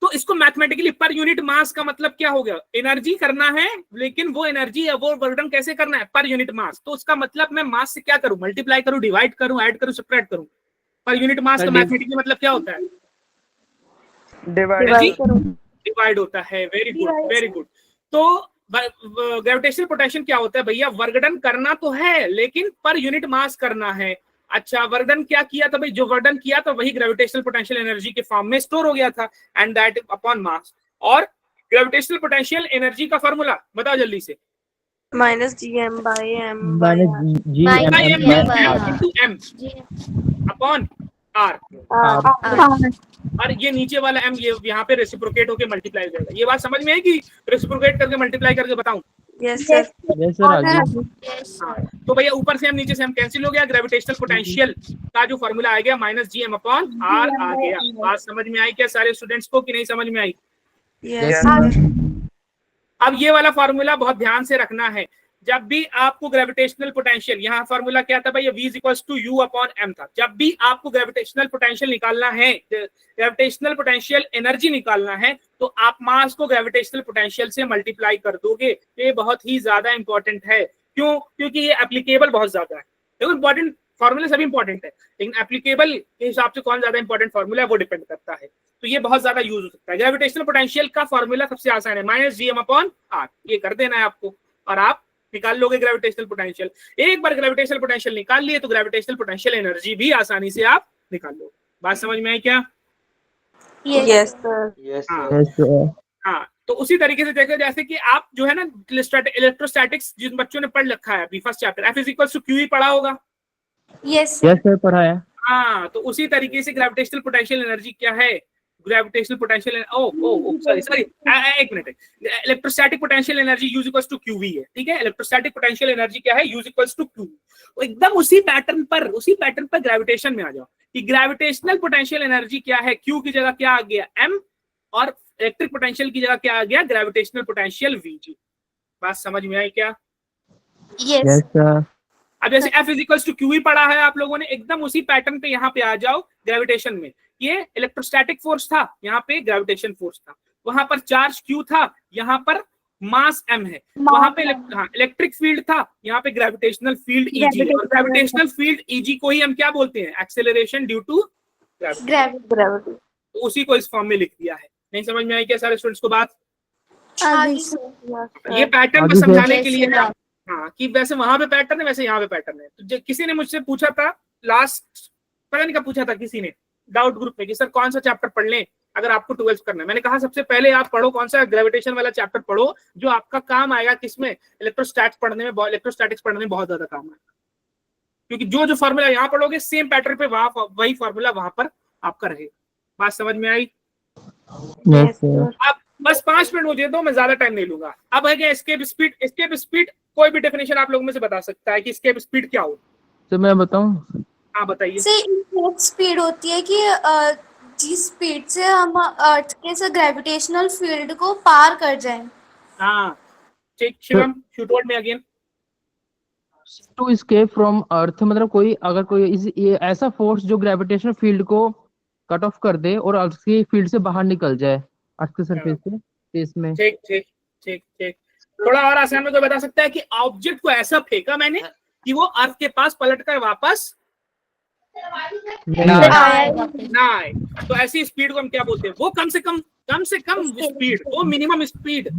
तो इसको मैथमेटिकली पर यूनिट मास का मतलब क्या हो गया? एनर्जी करना है, लेकिन वो एनर्जी वो वर्क कैसे करना है? Per unit mass. तो उसका मतलब मैं मास से क्या करूं? मल्टीप्लाई करूं, डिवाइड करूं, ऐड करूं, सब्ट्रैक्ट करूं? पर यूनिट मास का मैथमेटिकली मतलब क्या होता है? डिवाइड होता है। Very good, very good. तो ग्रेविटेशनल पोटेंशियल क्या होता है भैया? वर्कडन करना तो है, लेकिन पर यूनिट मास करना है। अच्छा, वर्कडन क्या किया था भाई? जो वर्कडन किया था वही ग्रेविटेशनल पोटेंशियल एनर्जी के फॉर्म में स्टोर हो गया था, एंड दैट अपॉन मास। और ग्रेविटेशनल पोटेंशियल एनर्जी का फॉर्मूला बताओ जल्दी से। -gm by m upon r। और ये नीचे वाला m ये यहाँ पे रेसिप्रोकेट होके मल्टीप्लाई हो जाएगा। ये बात समझ में आएगी? रेसिप्रोकेट करके मल्टीप्लाई करके बताऊं? Yes sir. तो भैया ऊपर से हम नीचे से हम कैंसिल हो गया। ग्रेविटेशनल पोटेंशियल का जो फॉर्मूला आ गया -gm अपॉन r आ गया। बात समझ में आई क्या सारे स्टूडेंट्स को, कि नहीं समझ में आई? यस। अब ये वाला फॉर्मूला बहुत ध्यान से रखना है। जब भी आपको ग्रेविटेशनल पोटेंशियल, यहाँ फॉर्मूला क्या था भैया? v = u अपॉन m था। जब भी आपको ग्रेविटेशनल पोटेंशियल निकालना है, ग्रेविटेशनल पोटेंशियल एनर्जी निकालना है, तो आप मास को ग्रेविटेशनल पोटेंशियल से मल्टीप्लाई कर दोगे। ये बहुत ही ज्यादा इंपॉर्टेंट है। क्यों? क्योंकि ये एप्लीकेबल बहुत ज्यादा है। देखो, इंपॉर्टेंट फॉर्मूले सभी इंपॉर्टेंट है, लेकिन एप्लीकेबल के हिसाब से कौन ज्यादा इंपॉर्टेंट फॉर्मूला है वो डिपेंड करता है। तो ये बहुत ज्यादा यूज हो सकता है। ग्रेविटेशनल पोटेंशियल का फॉर्मूला सबसे आसान है, -gm/r, ये कर देना है आपको और आप निकाल लोगे ग्रेविटेशनल पोटेंशियल। एक बार ग्रेविटेशनल पोटेंशियल निकाल लिए तो ग्रेविटेशनल पोटेंशियल एनर्जी भी आसानी से आप निकाल लो। बात समझ में आई क्या? Yes, sir. Yes, हाँ sir. Yes, sir. हाँ, तो उसी तरीके से देखो, जैसे कि आप जो है ना इलेक्ट्रोस्टैटिक्स जिन बच्चों ने पढ़ रखा है अभी फर्स्ट चैप्टर, F = QE पढ़ा होगा। Yes, Yes, sir, पढ़ा है। हाँ, तो उसी तरीके से ग्रेविटेशनल पोटेंशियल एनर्जी क्या है, ग्रेविटेशनल पोटेंशियल सॉरी एक minute, electrostatic potential energy U = QV है, ठीक है। इलेक्ट्रोस्टैटिक पोटेंशियल एनर्जी क्या है, U = QV। तो एकदम उसी पैटर्न पर ग्रेविटेशन में आ जाओ कि ग्रेविटेशनल पोटेंशियल एनर्जी क्या है, Q की जगह क्या आ गया M, और इलेक्ट्रिक पोटेंशियल की जगह क्या आ गया, ग्रेविटेशनल पोटेंशियल VG। बात समझ में आई क्या? yes, Yes, sir. अब जैसे F = QE पढ़ा है आप लोगों ने, एकदम उसी पैटर्न पे यहाँ पे आ जाओ ग्रेविटेशन में। ये इलेक्ट्रोस्टैटिक फोर्स था, यहाँ पे ग्रेविटेशन फोर्स था, वहां पर चार्ज Q था, यहाँ पर मास M है, वहां पे इलेक्ट्रिक फील्ड था, यहाँ पे ग्रेविटेशनल फील्ड EG, और ग्रेविटेशनल फील्ड EG को ही हम क्या बोलते हैं, acceleration due to gravity. Gravity. तो उसी को इस फॉर्म में लिख दिया है। नहीं समझ में आई क्या सारे स्टूडेंट्स को बात? आगे Yes, ये sir. पैटर्न आगे को सर। समझाने के लिए है, हाँ, कि वैसे वहां पे पैटर्न है वैसे यहाँ पे पैटर्न है। तो किसी ने मुझसे पूछा था लास्ट, पता नहीं कब पूछा था किसी ने डाउट ग्रुप में कि सर कौन सा चैप्टर पढ़ लें अगर आपको 12th करना है। मैंने कहा सबसे पहले आप पढ़ो कौन सा ग्रेविटेशन वाला चैप्टर पढ़ो, जो आपका काम आएगा किसमें, इलेक्ट्रोस्टैटिक्स पढ़ने में बहुत ज्यादा काम आएगा, क्योंकि जो फॉर्मूला यहाँ पढ़ोगे सेम पैटर्न पे वही फॉर्मूला वहां पर आपका रहेगा। बात समझ में आई? Yes, sir. अब बस 5 मिनट मुझे दो, मैं ज्यादा टाइम नहीं लूंगा। अब है क्या एस्केप स्पीड कोई भी डेफिनेशन आप लोगों में से बता सकता है कि एस्केप स्पीड क्या हो? तो मैं बताऊं? हाँ बताइए। से एक स्पीड होती है कि जिस स्पीड से हम अर्थ के से ग्रेविटेशनल फील्ड को पार कर जाएं। हाँ ठीक, शिवम शूट वर्ड में अगेन। टू escape from अर्थ मतलब कोई ये ऐसा फोर्स जो ग्रेविटेशनल फील्ड को कट ऑफ कर दे और अर्थ की फील्ड से बाहर निकल जाए अर्थ के सरफेस से स्पेस में। ठीक ठीक ठीक ठीक, थोड़ा और आसान में तो बता सकता है कि ऑब्जेक्ट को ऐसा फेंका मैंने कि वो अर्थ के पास पलट कर वापस नहीं आया। ना आए, तो ऐसी स्पीड को हम क्या बोलते हैं, वो कम से कम स्पीड, वो मिनिमम स्पीड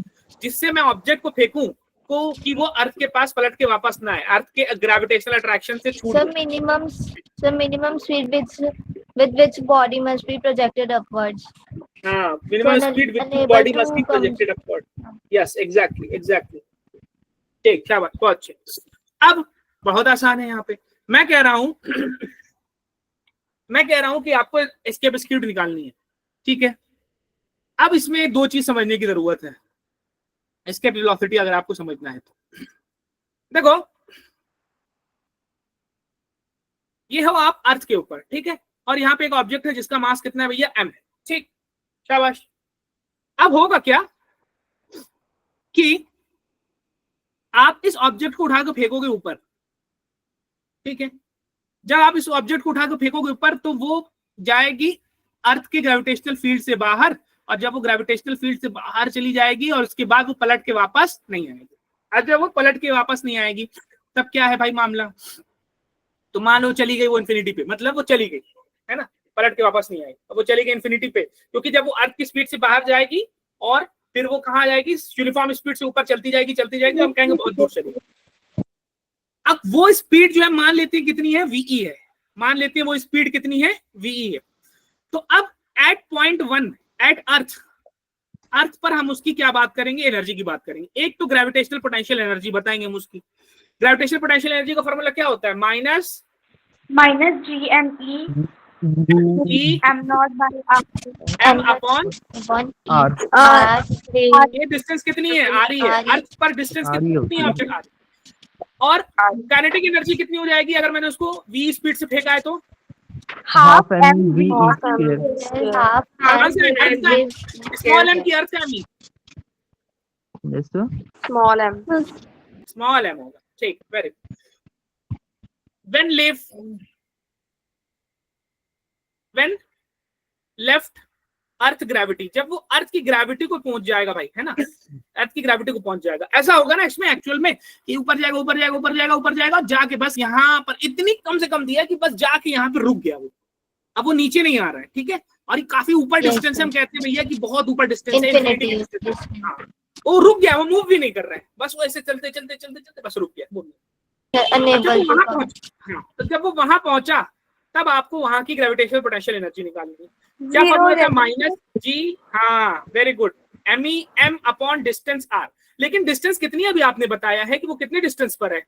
जिससे मैं ऑब्जेक्ट को फेंकूं को कि वो अर्थ के पास पलट के वापस ना आए, अर्थ के ग्रेविटेशनल अट्रैक्शन से छूट The minimum speed with which body must be projected upwards. हाँ, minimum speed with body must be projected upward. Yes exactly. ठीक, क्या बात, बहुत अच्छे। अब बहुत आसान है यहाँ पे, मैं कह रहा हूं कि आपको एस्केप स्पीड निकालनी है, ठीक है। अब इसमें दो चीज समझने की जरूरत है एस्केप वेलोसिटी अगर आपको समझना है तो। देखो ये हो आप अर्थ के ऊपर, ठीक है, और यहाँ पे एक ऑब्जेक्ट है जिसका मास कितना है भैया, m है, ठीक, शाबाश। अब होगा क्या कि आप इस ऑब्जेक्ट को उठाकर फेंकोगे ऊपर, ठीक है। जब आप इस ऑब्जेक्ट को उठाकर फेंकोगे ऊपर तो वो जाएगी अर्थ के ग्रेविटेशनल फील्ड से बाहर, और जब वो ग्रेविटेशनल फील्ड से बाहर चली जाएगी और उसके बाद वो पलट के वापस नहीं आएगी। और जब वो पलट के वापस नहीं आएगी तब क्या है भाई मामला, तो मान लो चली गई वो इन्फिनिटी पे, मतलब वो चली गई है ना, पलट के वापस नहीं आई, अब वो चली गई इन्फिनिटी पे, क्योंकि जब वो अर्थ की स्पीड से बाहर जाएगी और फिर वो कहाँ जाएगी, यूनिफॉर्म स्पीड से ऊपर चलती जाएगी तो हम कहेंगे बहुत दूर चली गई। अब वो स्पीड जो है मान लेती है कितनी है, वीई है, मान लेती है वो स्पीड कितनी है, वीई है। तो अब एट पॉइंट 1 एट अर्थ पर हम उसकी क्या बात करेंगे, एनर्जी की बात करेंगे। एक तो ग्रेविटेशनल पोटेंशियल एनर्जी बताएंगे हम उसकी। ग्रेविटेशनल पोटेंशियल एनर्जी का फॉर्मूला क्या होता है, minus -GME m upon R। ये डिस्टेंस कितनी है, आ रही है, अर्थ पर डिस्टेंस कितनी है ऑब्जेक्ट आ रही है। और काइनेटिक एनर्जी कितनी हो जाएगी अगर मैंने उसको v स्पीड से फेंका है तो, हाफ mv स्मॉल m की अर्थ क्या mean, Small m. Small m होगा, ठीक, very when left earth gravity, जब वो अर्थ की ग्रेविटी को पहुंच जाएगा भाई, है ना, अर्थ की ग्रेविटी को पहुंच जाएगा, ऐसा होगा ना इसमें एक्चुअल में कि ऊपर जाएगा ऊपर जाएगा ऊपर जाएगा ऊपर जाएगा, जाके बस यहाँ पर इतनी कम से कम दिया कि बस जाके यहाँ पे रुक गया वो, अब वो नीचे नहीं आ रहा है, ठीक है। और ये काफी ऊपर डिस्टेंस है, हम कहते हैं भैया कि बहुत ऊपर डिस्टेंस है, Infinity. infinity distance है। हाँ, वो रुक गया, वो मूव भी नहीं कर रहा है, बस वो ऐसे चलते चलते चलते चलते बस रुक गया, बोल। Unable to come. तो जब वो वहां पहुंचा तब आपको वहां की ग्रेविटेशनल पोटेंशियल एनर्जी निकालनी है। क्या Zero फॉर्मूला था? है। माइनस जी, हाँ very good, MEM upon distance R। लेकिन डिस्टेंस कितनी अभी आपने बताया है कि वो कितने डिस्टेंस पर है,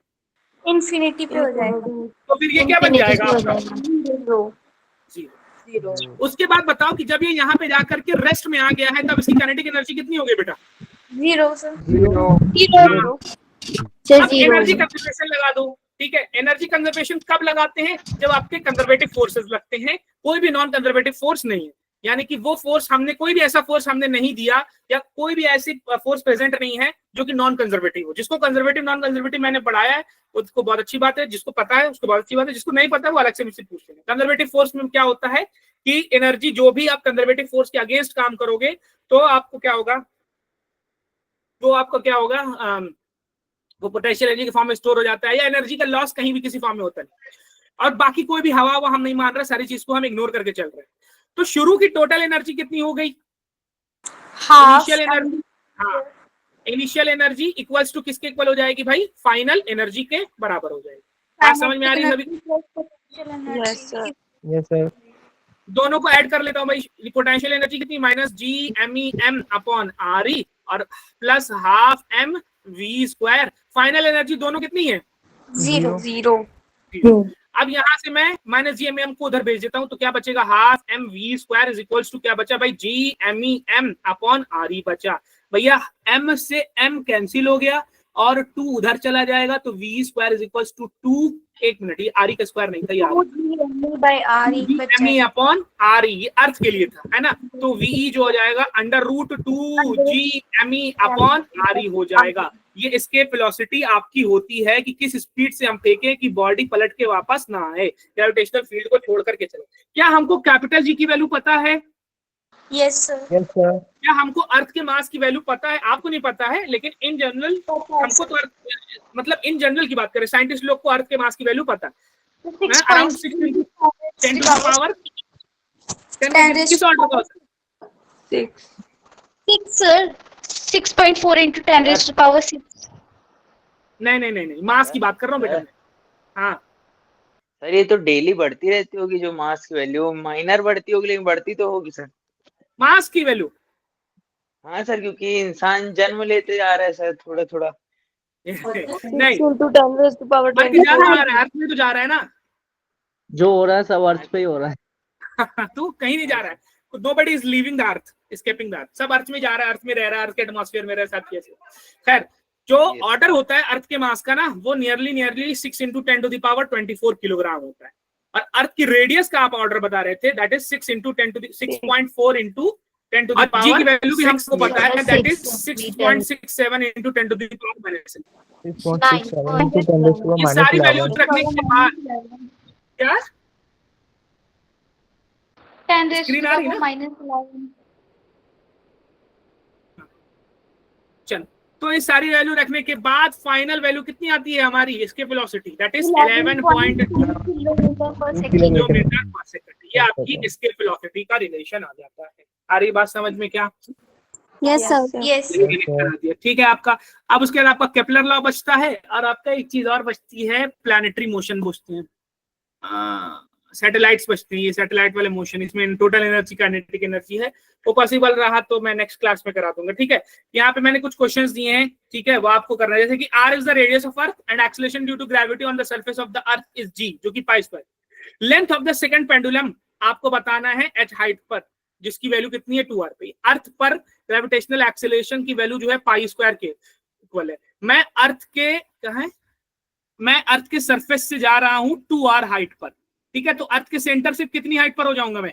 इंफिनिटी पे हो जाएगा। तो फिर ये क्या बन Infinity जाएगा हो आपका? जाएगा। जीरो। उसके बाद बताओ कि जब ये यहाँ पे जाकर के रेस्ट में आ गया है तब इसकी काइनेटिक एनर्जी कितनी हो गई बेटा? Zero sir. Zero. So अब zero. एनर्जी कंजर्वेशन लगा दो, ठीक है। एनर्जी कंजर्वेशन कब लगाते हैं? जब आपके कंजर्वेटिव फोर्सेस लगते हैं, कोई भी नॉन कंजर्वेटिव फोर्स नहीं है, यानी कि वो फोर्स हमने कोई भी ऐसा फोर्स हमने नहीं दिया या कोई भी ऐसी फोर्स प्रेजेंट नहीं है जो कि नॉन कंजर्वेटिव हो। जिसको कंजर्वेटिव नॉन कंजर्वेटिव मैंने पढ़ाया है उसको बहुत अच्छी बात है, जिसको पता है उसको बहुत अच्छी बात है, जिसको नहीं पता है वो अलग से मुझसे पूछ लेंगे। कंजर्वेटिव फोर्स में क्या होता है कि एनर्जी जो भी आप कंजर्वेटिव फोर्स के अगेंस्ट काम करोगे तो आपको क्या होगा, तो आपको क्या होगा, वो पोटेंशियल एनर्जी के फॉर्म में स्टोर हो जाता है, या एनर्जी का लॉस कहीं भी किसी फॉर्म में होता नहीं। और बाकी कोई भी हवा हम नहीं मान रहे, सारी चीज को हम इग्नोर करके चल रहे हैं। तो शुरू की टोटल एनर्जी कितनी हो गई? इनिशियल एनर्जी, हाँ, इनिशियल एनर्जी इक्वल्स टू किसके इक्वल हो जाएगी भाई? फाइनल एनर्जी के बराबर हो जाएगी। बात समझ में आ रही है सभी? Yes sir. Yes sir. दोनों को ऐड कर लेता हूँ भाई। पोटेंशियल एनर्जी कितनी? माइनस GMEM अपॉन RE और plus half mv²। Final energy दोनों कितनी है? जीरो। जीरो। अब यहाँ से मैं माइनस GMEM को उधर भेज देता हूँ, तो क्या बचेगा? Half mv² is equals to क्या बचा भाई? GMEM अपॉन RE बचा। भैया m से m कैंसिल हो गया और 2 उधर चला जाएगा, तो v² इज इक्वल्स टू 2। एक मिनट, ये RE का स्क्वायर नहीं था यार, GME अपॉन RE, ये अर्थ के लिए था, है ना। तो VE जो हो जाएगा √2 GME अपॉन RE हो जाएगा। ये एस्केप वेलोसिटी आपकी होती है कि किस स्पीड से हम फेंके कि बॉडी पलट के वापस ना आए, ग्रेविटेशनल फील्ड को छोड़ करके चले। क्या हमको कैपिटल G की वैल्यू पता है? Yes sir. Yes sir. क्या हमको अर्थ के मास की वैल्यू पता है? आपको नहीं पता है, लेकिन इन जनरल हमको तो मतलब इन जनरल की बात करें, साइंटिस्ट लोग को अर्थ के मास की वैल्यू पता है। अराउंड 6 × 10 टू द पावर 10 किस ऑर्डर का होता है? 6 sir. 6.4 into 10 raised to power 6। नहीं, मास की बात कर रहा हूँ बेटा मैं। हाँ सर ये तो डेली बढ़ती रहती होगी जो मास की वैल्यू, माइनर बढ़ती होगी लेकिन बढ़ती तो होगी सर। मास की वैल्यू, हाँ सर, क्योंकि इंसान जन्म लेते जा रहा है सर थोड़ा थोड़ा। नहीं into 10 raised to power बल्कि जा रहा है, अर्थ में तो जा रहा है ना। जो हो रहा है सब अर्थ पे ही हो रहा है। तू कहीं नहीं जा रहा है, nobody is leaving the earth, escaping the earth, सब अर्थ में जा रहा है, अर्थ में रह रहा है, अर्थ के एटमॉस्फेयर में रह रहा है, सब कैसे। खैर, जो ऑर्डर होता है अर्थ के मास का ना, वो nearly 6 × 10 to the power 24 kilogram होता है। और अर्थ की रेडियस का आप ऑर्डर बता रहे थे, that is 6.4 × 10 to the power. G की वैल्यू भी हमको पता है, that is 6.67 × 10 to the power -6। 6.67 into 10 raised to ये सारी वैल्यू -11। रखने के बाद क्या 10 raised to Screen the आ रही power ना? -11। चल, तो ये सारी वैल्यू रखने के बाद फाइनल वैल्यू कितनी आती है हमारी? इसके वेलोसिटी दैट इज 11.2 किलोमीटर पर सेकंड। किलोमीटर पर सेकंड। ये आपकी इसके वेलोसिटी का रिलेशन आ जाता है। आ रही बात समझ में? क्या यस सर। यस। ठीक है आपका। अब उसके बाद आपका केपलर लॉ बचता है, और आपका एक चीज और बचती है, प्लैनेटरी मोशन बचते हैं, सैटेलाइट्स बचती है। ये सैटेलाइट वाले मोशन, इसमें टोटल एनर्जी काइनेटिक एनर्जी है। वो पॉसिबल रहा तो मैं नेक्स्ट क्लास में करा दूंगा, ठीक है। यहाँ पे मैंने कुछ क्वेश्चंस दिए हैं, ठीक है, वो आपको करना है। जैसे कि r is the radius of earth and acceleration due to gravity on the surface of the earth is g, जो कि π²। Length of the second pendulum आपको बताना है h हाइट पर, जिसकी वैल्यू कितनी है? 2r पे। अर्थ पर ग्रेविटेशनल एक्सेलरेशन की वैल्यू जो है π² के इक्वल है। मैं अर्थ के सरफेस से जा रहा हूं 2r हाइट पर, ठीक है। तो अर्थ के सेंटर से कितनी हाइट पर हो जाऊंगा मैं?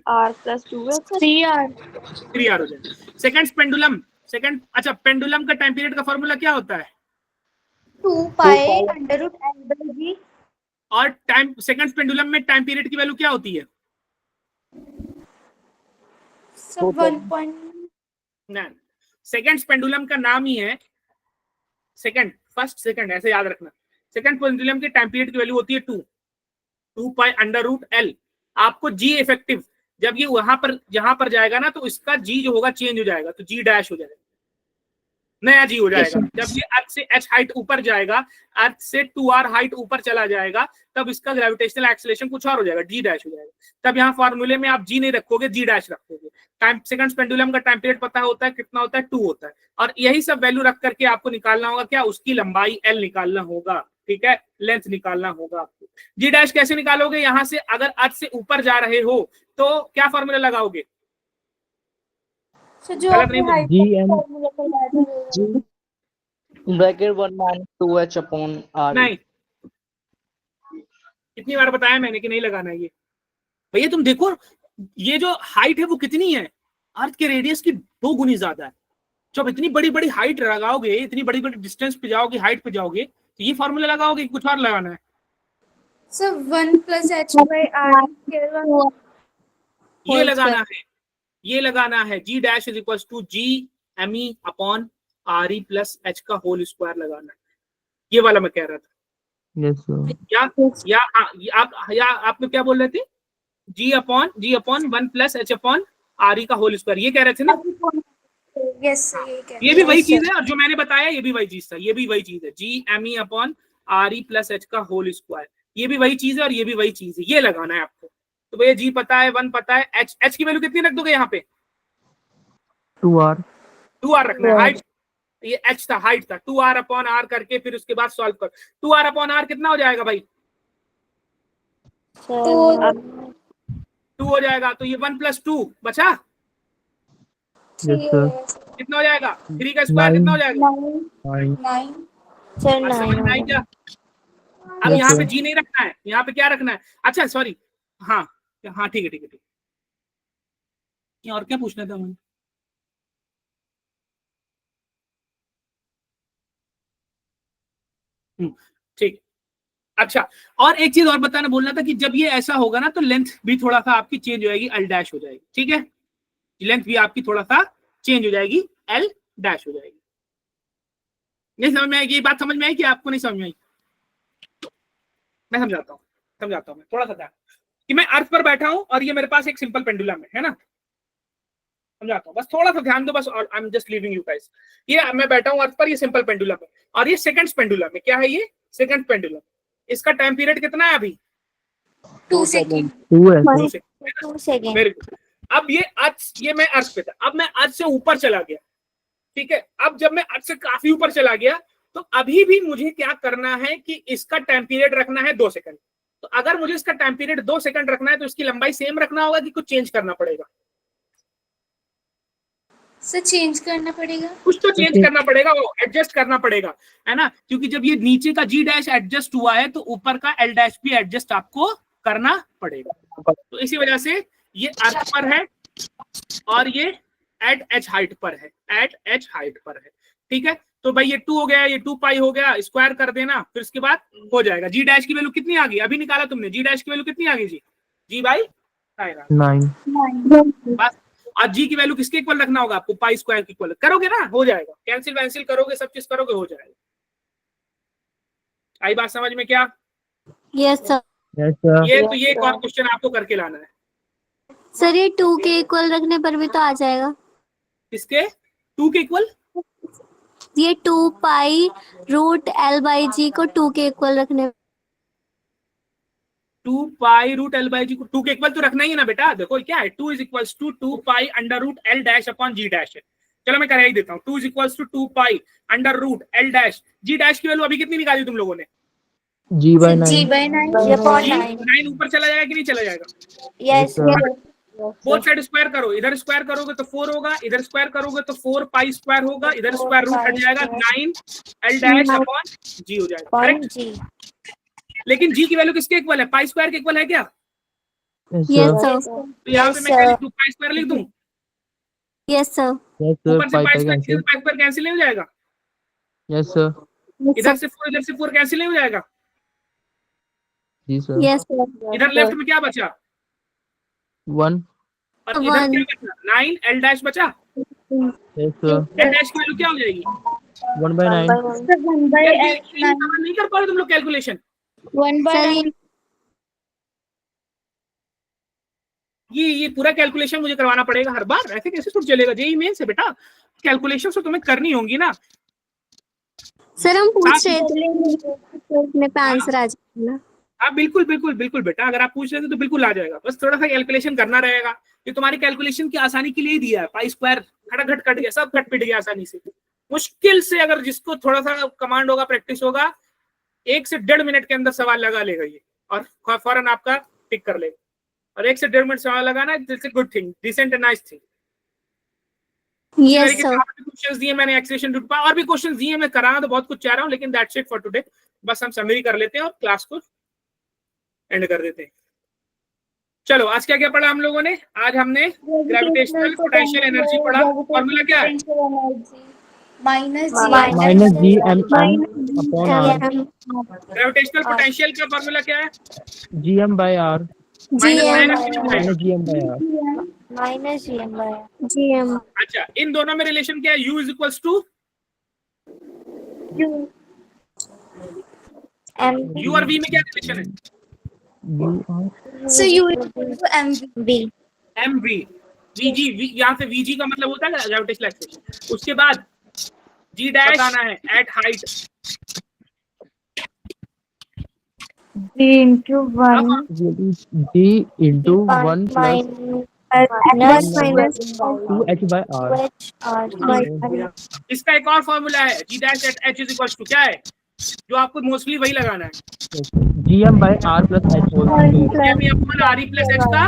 r + 2 है सर। 3r हो जाएगा। सेकंड पेंडुलम, अच्छा पेंडुलम का टाइम पीरियड का फॉर्मूला क्या होता है? 2π√L/g। और टाइम सेकंड पेंडुलम में टाइम पीरियड की वैल्यू क्या होती है? सर 1. ना, सेकंड पेंडुलम का नाम ही है सेकंड, फर्स्ट सेकंड, ऐसे याद रखना। सेकंड पेंडुलम की टाइम पीरियड की वैल्यू होती है 2 पाई अंडर रूट एल। आपको जी इफेक्टिव जब ये यहाँ पर जाएगा ना, तो इसका जी जो होगा चेंज हो जाएगा, तो जी डैश हो जाएगा, नया जी हो जाएगा। जब ये अर्थ से एच हाइट ऊपर जाएगा, अर्थ से 2r हाइट ऊपर चला जाएगा, तब इसका ग्रेविटेशनल एक्सेलरेशन कुछ और हो जाएगा, जी डैश हो जाएगा। तब यहाँ फॉर्मूले में आप जी नहीं रखोगे, जी डैश रखोगे। टाइम सेकंड पेंडुलम का टाइम पीरियड पता होता है कितना होता है, 2 होता है। और यही सब वैल्यू रख करके आपको निकालना होगा क्या, उसकी लंबाई एल निकालना होगा, ठीक है, लेंथ निकालना होगा आपको। जी डैश कैसे निकालोगे, यहाँ से अगर अर्थ से ऊपर जा रहे हो तो क्या फॉर्मूला लगाओगे, सर जो गलत आपने नहीं हाइट जी का एम फॉर्मूला बताया था bracket 1 minus 2h upon r। नहीं, कितनी बार बताया मैंने कि नहीं लगाना है ये। भैया तुम देखो, ये जो हाइट है वो कितनी है, अर्थ के रेडियस की 2 गुनी ज्यादा है। जब इतनी बड़ी बड़ी हाइट लगाओगे, इतनी बड़ी बड़ी डिस्टेंस पे जाओगे, हाइट पे जाओगे, तो ये फॉर्मूला लगाओगे, कुछ और लगाना है। Sir 1 + h/r²। ये लगाना है, ये लगाना है, G dash is equal to G M E upon R E plus H का होल स्क्वायर लगाना है। ये वाला मैं कह रहा था। Yes sir. या आप लोग क्या बोल रहे थे, G upon 1 + h upon R E का होल स्क्वायर, ये कह रहे थे ना। यस सर, ये कह ये भी वही चीज है, और जो मैंने बताया ये भी वही चीज था, ये भी वही चीज है, G M E upon R E plus H का होल स्क्वायर, ये भी वही चीज है और ये भी वही चीज है, ये लगाना है आपको। तो भैया जी पता है, 1 पता है, एच की वैल्यू कितनी रख दोगे यहाँ पे, 2r 2r रखना है। हाइट, ये एच था, हाइट था, 2r अपॉन आर करके फिर उसके बाद सॉल्व कर। 2r अपॉन आर कितना हो जाएगा भाई, 2 हो जाएगा। तो ये 1 + 2 बचा, यस सर। कितना हो जाएगा, 3 का स्क्वायर कितना हो जाएगा, 9. सर बात समझ में आई 9 क्या। अब Yes, यहाँ पे sir. जी नहीं रखना है, यहाँ पे क्या रखना है, अच्छा सॉरी, हाँ हाँ ठीक है ठीक है ठीक है। और क्या पूछना था मुझे, ठीक। अच्छा, और एक चीज और बताना बोलना था कि जब ये ऐसा होगा ना, तो लेंथ भी थोड़ा सा आपकी चेंज हो जाएगी, एल डैश हो जाएगी, ठीक है, लेंथ भी आपकी थोड़ा सा चेंज हो जाएगी, एल डैश हो जाएगी। नहीं समझ में आएगी, ये बात समझ में आई कि आपको नहीं समझ में आई, मैं समझाता हूँ मैं थोड़ा सा ध्यान, कि मैं अर्थ पर बैठा हूं और ये मेरे पास एक सिंपल पेंडुलम है ना, समझाता हूँ, बस थोड़ा सा ध्यान दो बस, और I am just leaving you guys. ये मैं बैठा हूँ अर्थ पर, ये सिंपल पेंडुलम है, और ये सेकंड पेंडुलम है। क्या है ये, सेकंड पेंडुलम। इसका टाइम पीरियड कितना है अभी, 2 सेकंड। 2 है 2 sir. Second. 2 second. Very good. अब ये मैं अर्थ पे था, अब मैं अर्थ से ऊपर चला गया, ठीक है। अब जब मैं अर्थ से काफी ऊपर चला गया, तो अभी भी मुझे क्या करना है कि इसका टाइम पीरियड रखना है 2 सेकंड। तो अगर मुझे इसका टाइम पीरियड 2 सेकंड रखना है, तो इसकी लंबाई सेम रखना होगा कि कुछ चेंज करना पड़ेगा, सर चेंज करना पड़ेगा, कुछ तो चेंज करना पड़ेगा, वो एडजस्ट करना पड़ेगा, है ना, क्योंकि जब ये नीचे का जी डैश एडजस्ट हुआ है, तो ऊपर का एल डैश भी एडजस्ट आपको करना पड़ेगा। तो इसी वजह से ये अर्थ पर है और ये एट एच हाइट पर है, एट एच हाइट पर है, ठीक है। तो भाई ये 2 हो गया, ये 2 पाई हो गया, स्क्वायर कर देना, फिर उसके बाद हो जाएगा। जी डैश की वैल्यू कितनी आ गई, अभी निकाला तुमने, जी डैश की वैल्यू कितनी आ गई जी भाई 9 बस। और जी की वैल्यू किसके इक्वल रखना होगा आपको, पाई स्क्वायर के इक्वल करोगे ना, हो जाएगा, कैंसिल वैंसिल करोगे, सब चीज करोगे, हो जाएगा। आई बात समझ में क्या, यस सर। Yes sir. ये तो ये एक और क्वेश्चन आपको करके लाना है। सर ये 2 के इक्वल रखने पर भी तो आ जाएगा, किसके, 2 के इक्वल, ये 2 पाई रूट L/G को 2 के इक्वल रखने। 2 पाई रूट एल बाई जी को 2 के इक्वल तो रखना ही है ना बेटा। देखो क्या है, 2 = 2 pi under root L dash upon G dash है। चलो मैं कर ही देता हूँ, 2 = 2 pi under root L dash, G dash की वैल्यू अभी कितनी निकाली तुम लोगों ने, G/9 9 ऊपर चला जाएगा कि नहीं चला जाएगा, yes sir. Both side square करो, इधर स्क्वायर करोगे तो 4 होगा, इधर स्क्वायर करोगे तो 4 पाई स्क्वायर होगा, इधर स्क्वायर रूट हट जाएगा, 9 एल डैश अपॉन जी हो जाएगा, करेक्ट। लेकिन जी की वैल्यू किसके इक्वल है, पाई स्क्वायर के इक्वल है क्या, यस सर। तो यहाँ पे मैं क्या लिख दूं, पाई स्क्वायर लिख दूं, यस सर। Yes sir. ऊपर से pi pi pi square cancel. Pi square cancel नहीं हो जाएगा, यस सर। इधर से 4 कैंसिल नहीं हो जाएगा, जी सर। Yes sir. इधर लेफ्ट में क्या बचा, 1 और इधर क्या बचा 9 L डैश बचा, yes sir, L डैश की वैल्यू क्या हो जाएगी? 1/9 Sir, 1 by यार X ये नहीं कर पा रहे तुम लोग कैलकुलेशन, 1 by Sir, 9. ये पूरा कैलकुलेशन मुझे करवाना पड़ेगा हर बार, ऐसे कैसे छूट चलेगा? जेईई मेन से बेटा कैलकुलेशन तो तुम्हें करनी होंगी ना। सर हम पूछ साथ- रहे थे अपने पे आंसर आ जाएगा ना। हाँ बिल्कुल बिल्कुल बिल्कुल बेटा, अगर आप पूछ रहे थे तो बिल्कुल आ जाएगा, बस थोड़ा सा कैलकुलेशन करना रहेगा। ये तुम्हारी कैलकुलेशन की आसानी के लिए ही दिया है, पाई स्क्वायर खटाखट कट गया, सब कट पिट गया आसानी से। मुश्किल से अगर जिसको थोड़ा सा कमांड होगा, प्रैक्टिस होगा, 1 से 1.5 मिनट के अंदर सवाल लगा लेगा ये, और फौरन आपका टिक कर लेगा। और 1 से 1.5 मिनट सवाल लगाना it's a good thing, decent and nice thing. Yes sir. Questions दिए मैंने एक्सेशन रूट पर, और भी क्वेश्चंस दिए, मैं कराना तो बहुत कुछ चाह रहा हूँ, लेकिन दैट्स इट फॉर टुडे। बस हम समरी कर लेते हैं और क्लास को एंड कर देते हैं। चलो आज क्या क्या पढ़ा हम लोगों ने? आज हमने ग्रेविटेशनल पोटेंशियल एनर्जी पढ़ा। फॉर्मूला क्या है? Minus -gm upon r, gravitational potential का फॉर्मूला क्या है? gm by r, minus gm by r, minus GM। अच्छा, इन दोनों में रिलेशन क्या है? U is equals to U और V में क्या रिलेशन है? u r, so U mv mv vg यहाँ से vg का मतलब होता है ग्रेविटेशनल एक्सेलरेशन। उसके बाद g डैश बताना है eight height, G into 1 g into 1 plus minus 2h by r, इसका एक और फॉर्मूला है g dash at h is equals to क्या है, जो आपको मोस्टली वही लगाना है, gm by r plus h whole square, m upon r e plus h का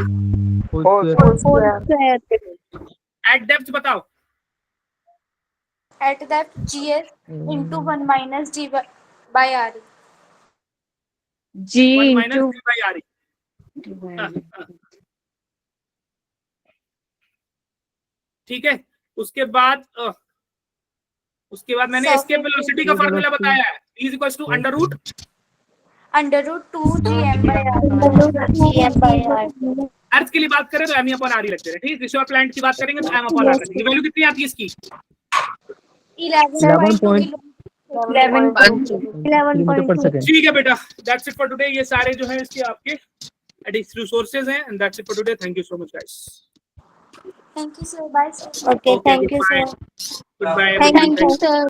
whole square, एट डेप्थ बताओ। at that gs into 1 minus g by r। G 1 into minus g by r e। ठीक है, उसके बाद मैंने escape velocity का formula बताया है, v is equals to under root √ 2 gm by r। Earth के लिए बात करें तो m अपॉन r ही रखते हैं, ठीक है। किसी और प्लैनेट की बात करेंगे तो m अपॉन r रखेंगे। वैल्यू कितनी आती है इसकी? 11.2 किलोमीटर पर सेकंड। ठीक है बेटा, दैट्स इट फॉर टुडे। ये सारे जो है इसके आपके रिसोर्सेज हैं, and that's it for today. Thank you so much guys. Thank you sir, bye sir. Okay, thank you, sir. Goodbye Thank everyone. you, sir.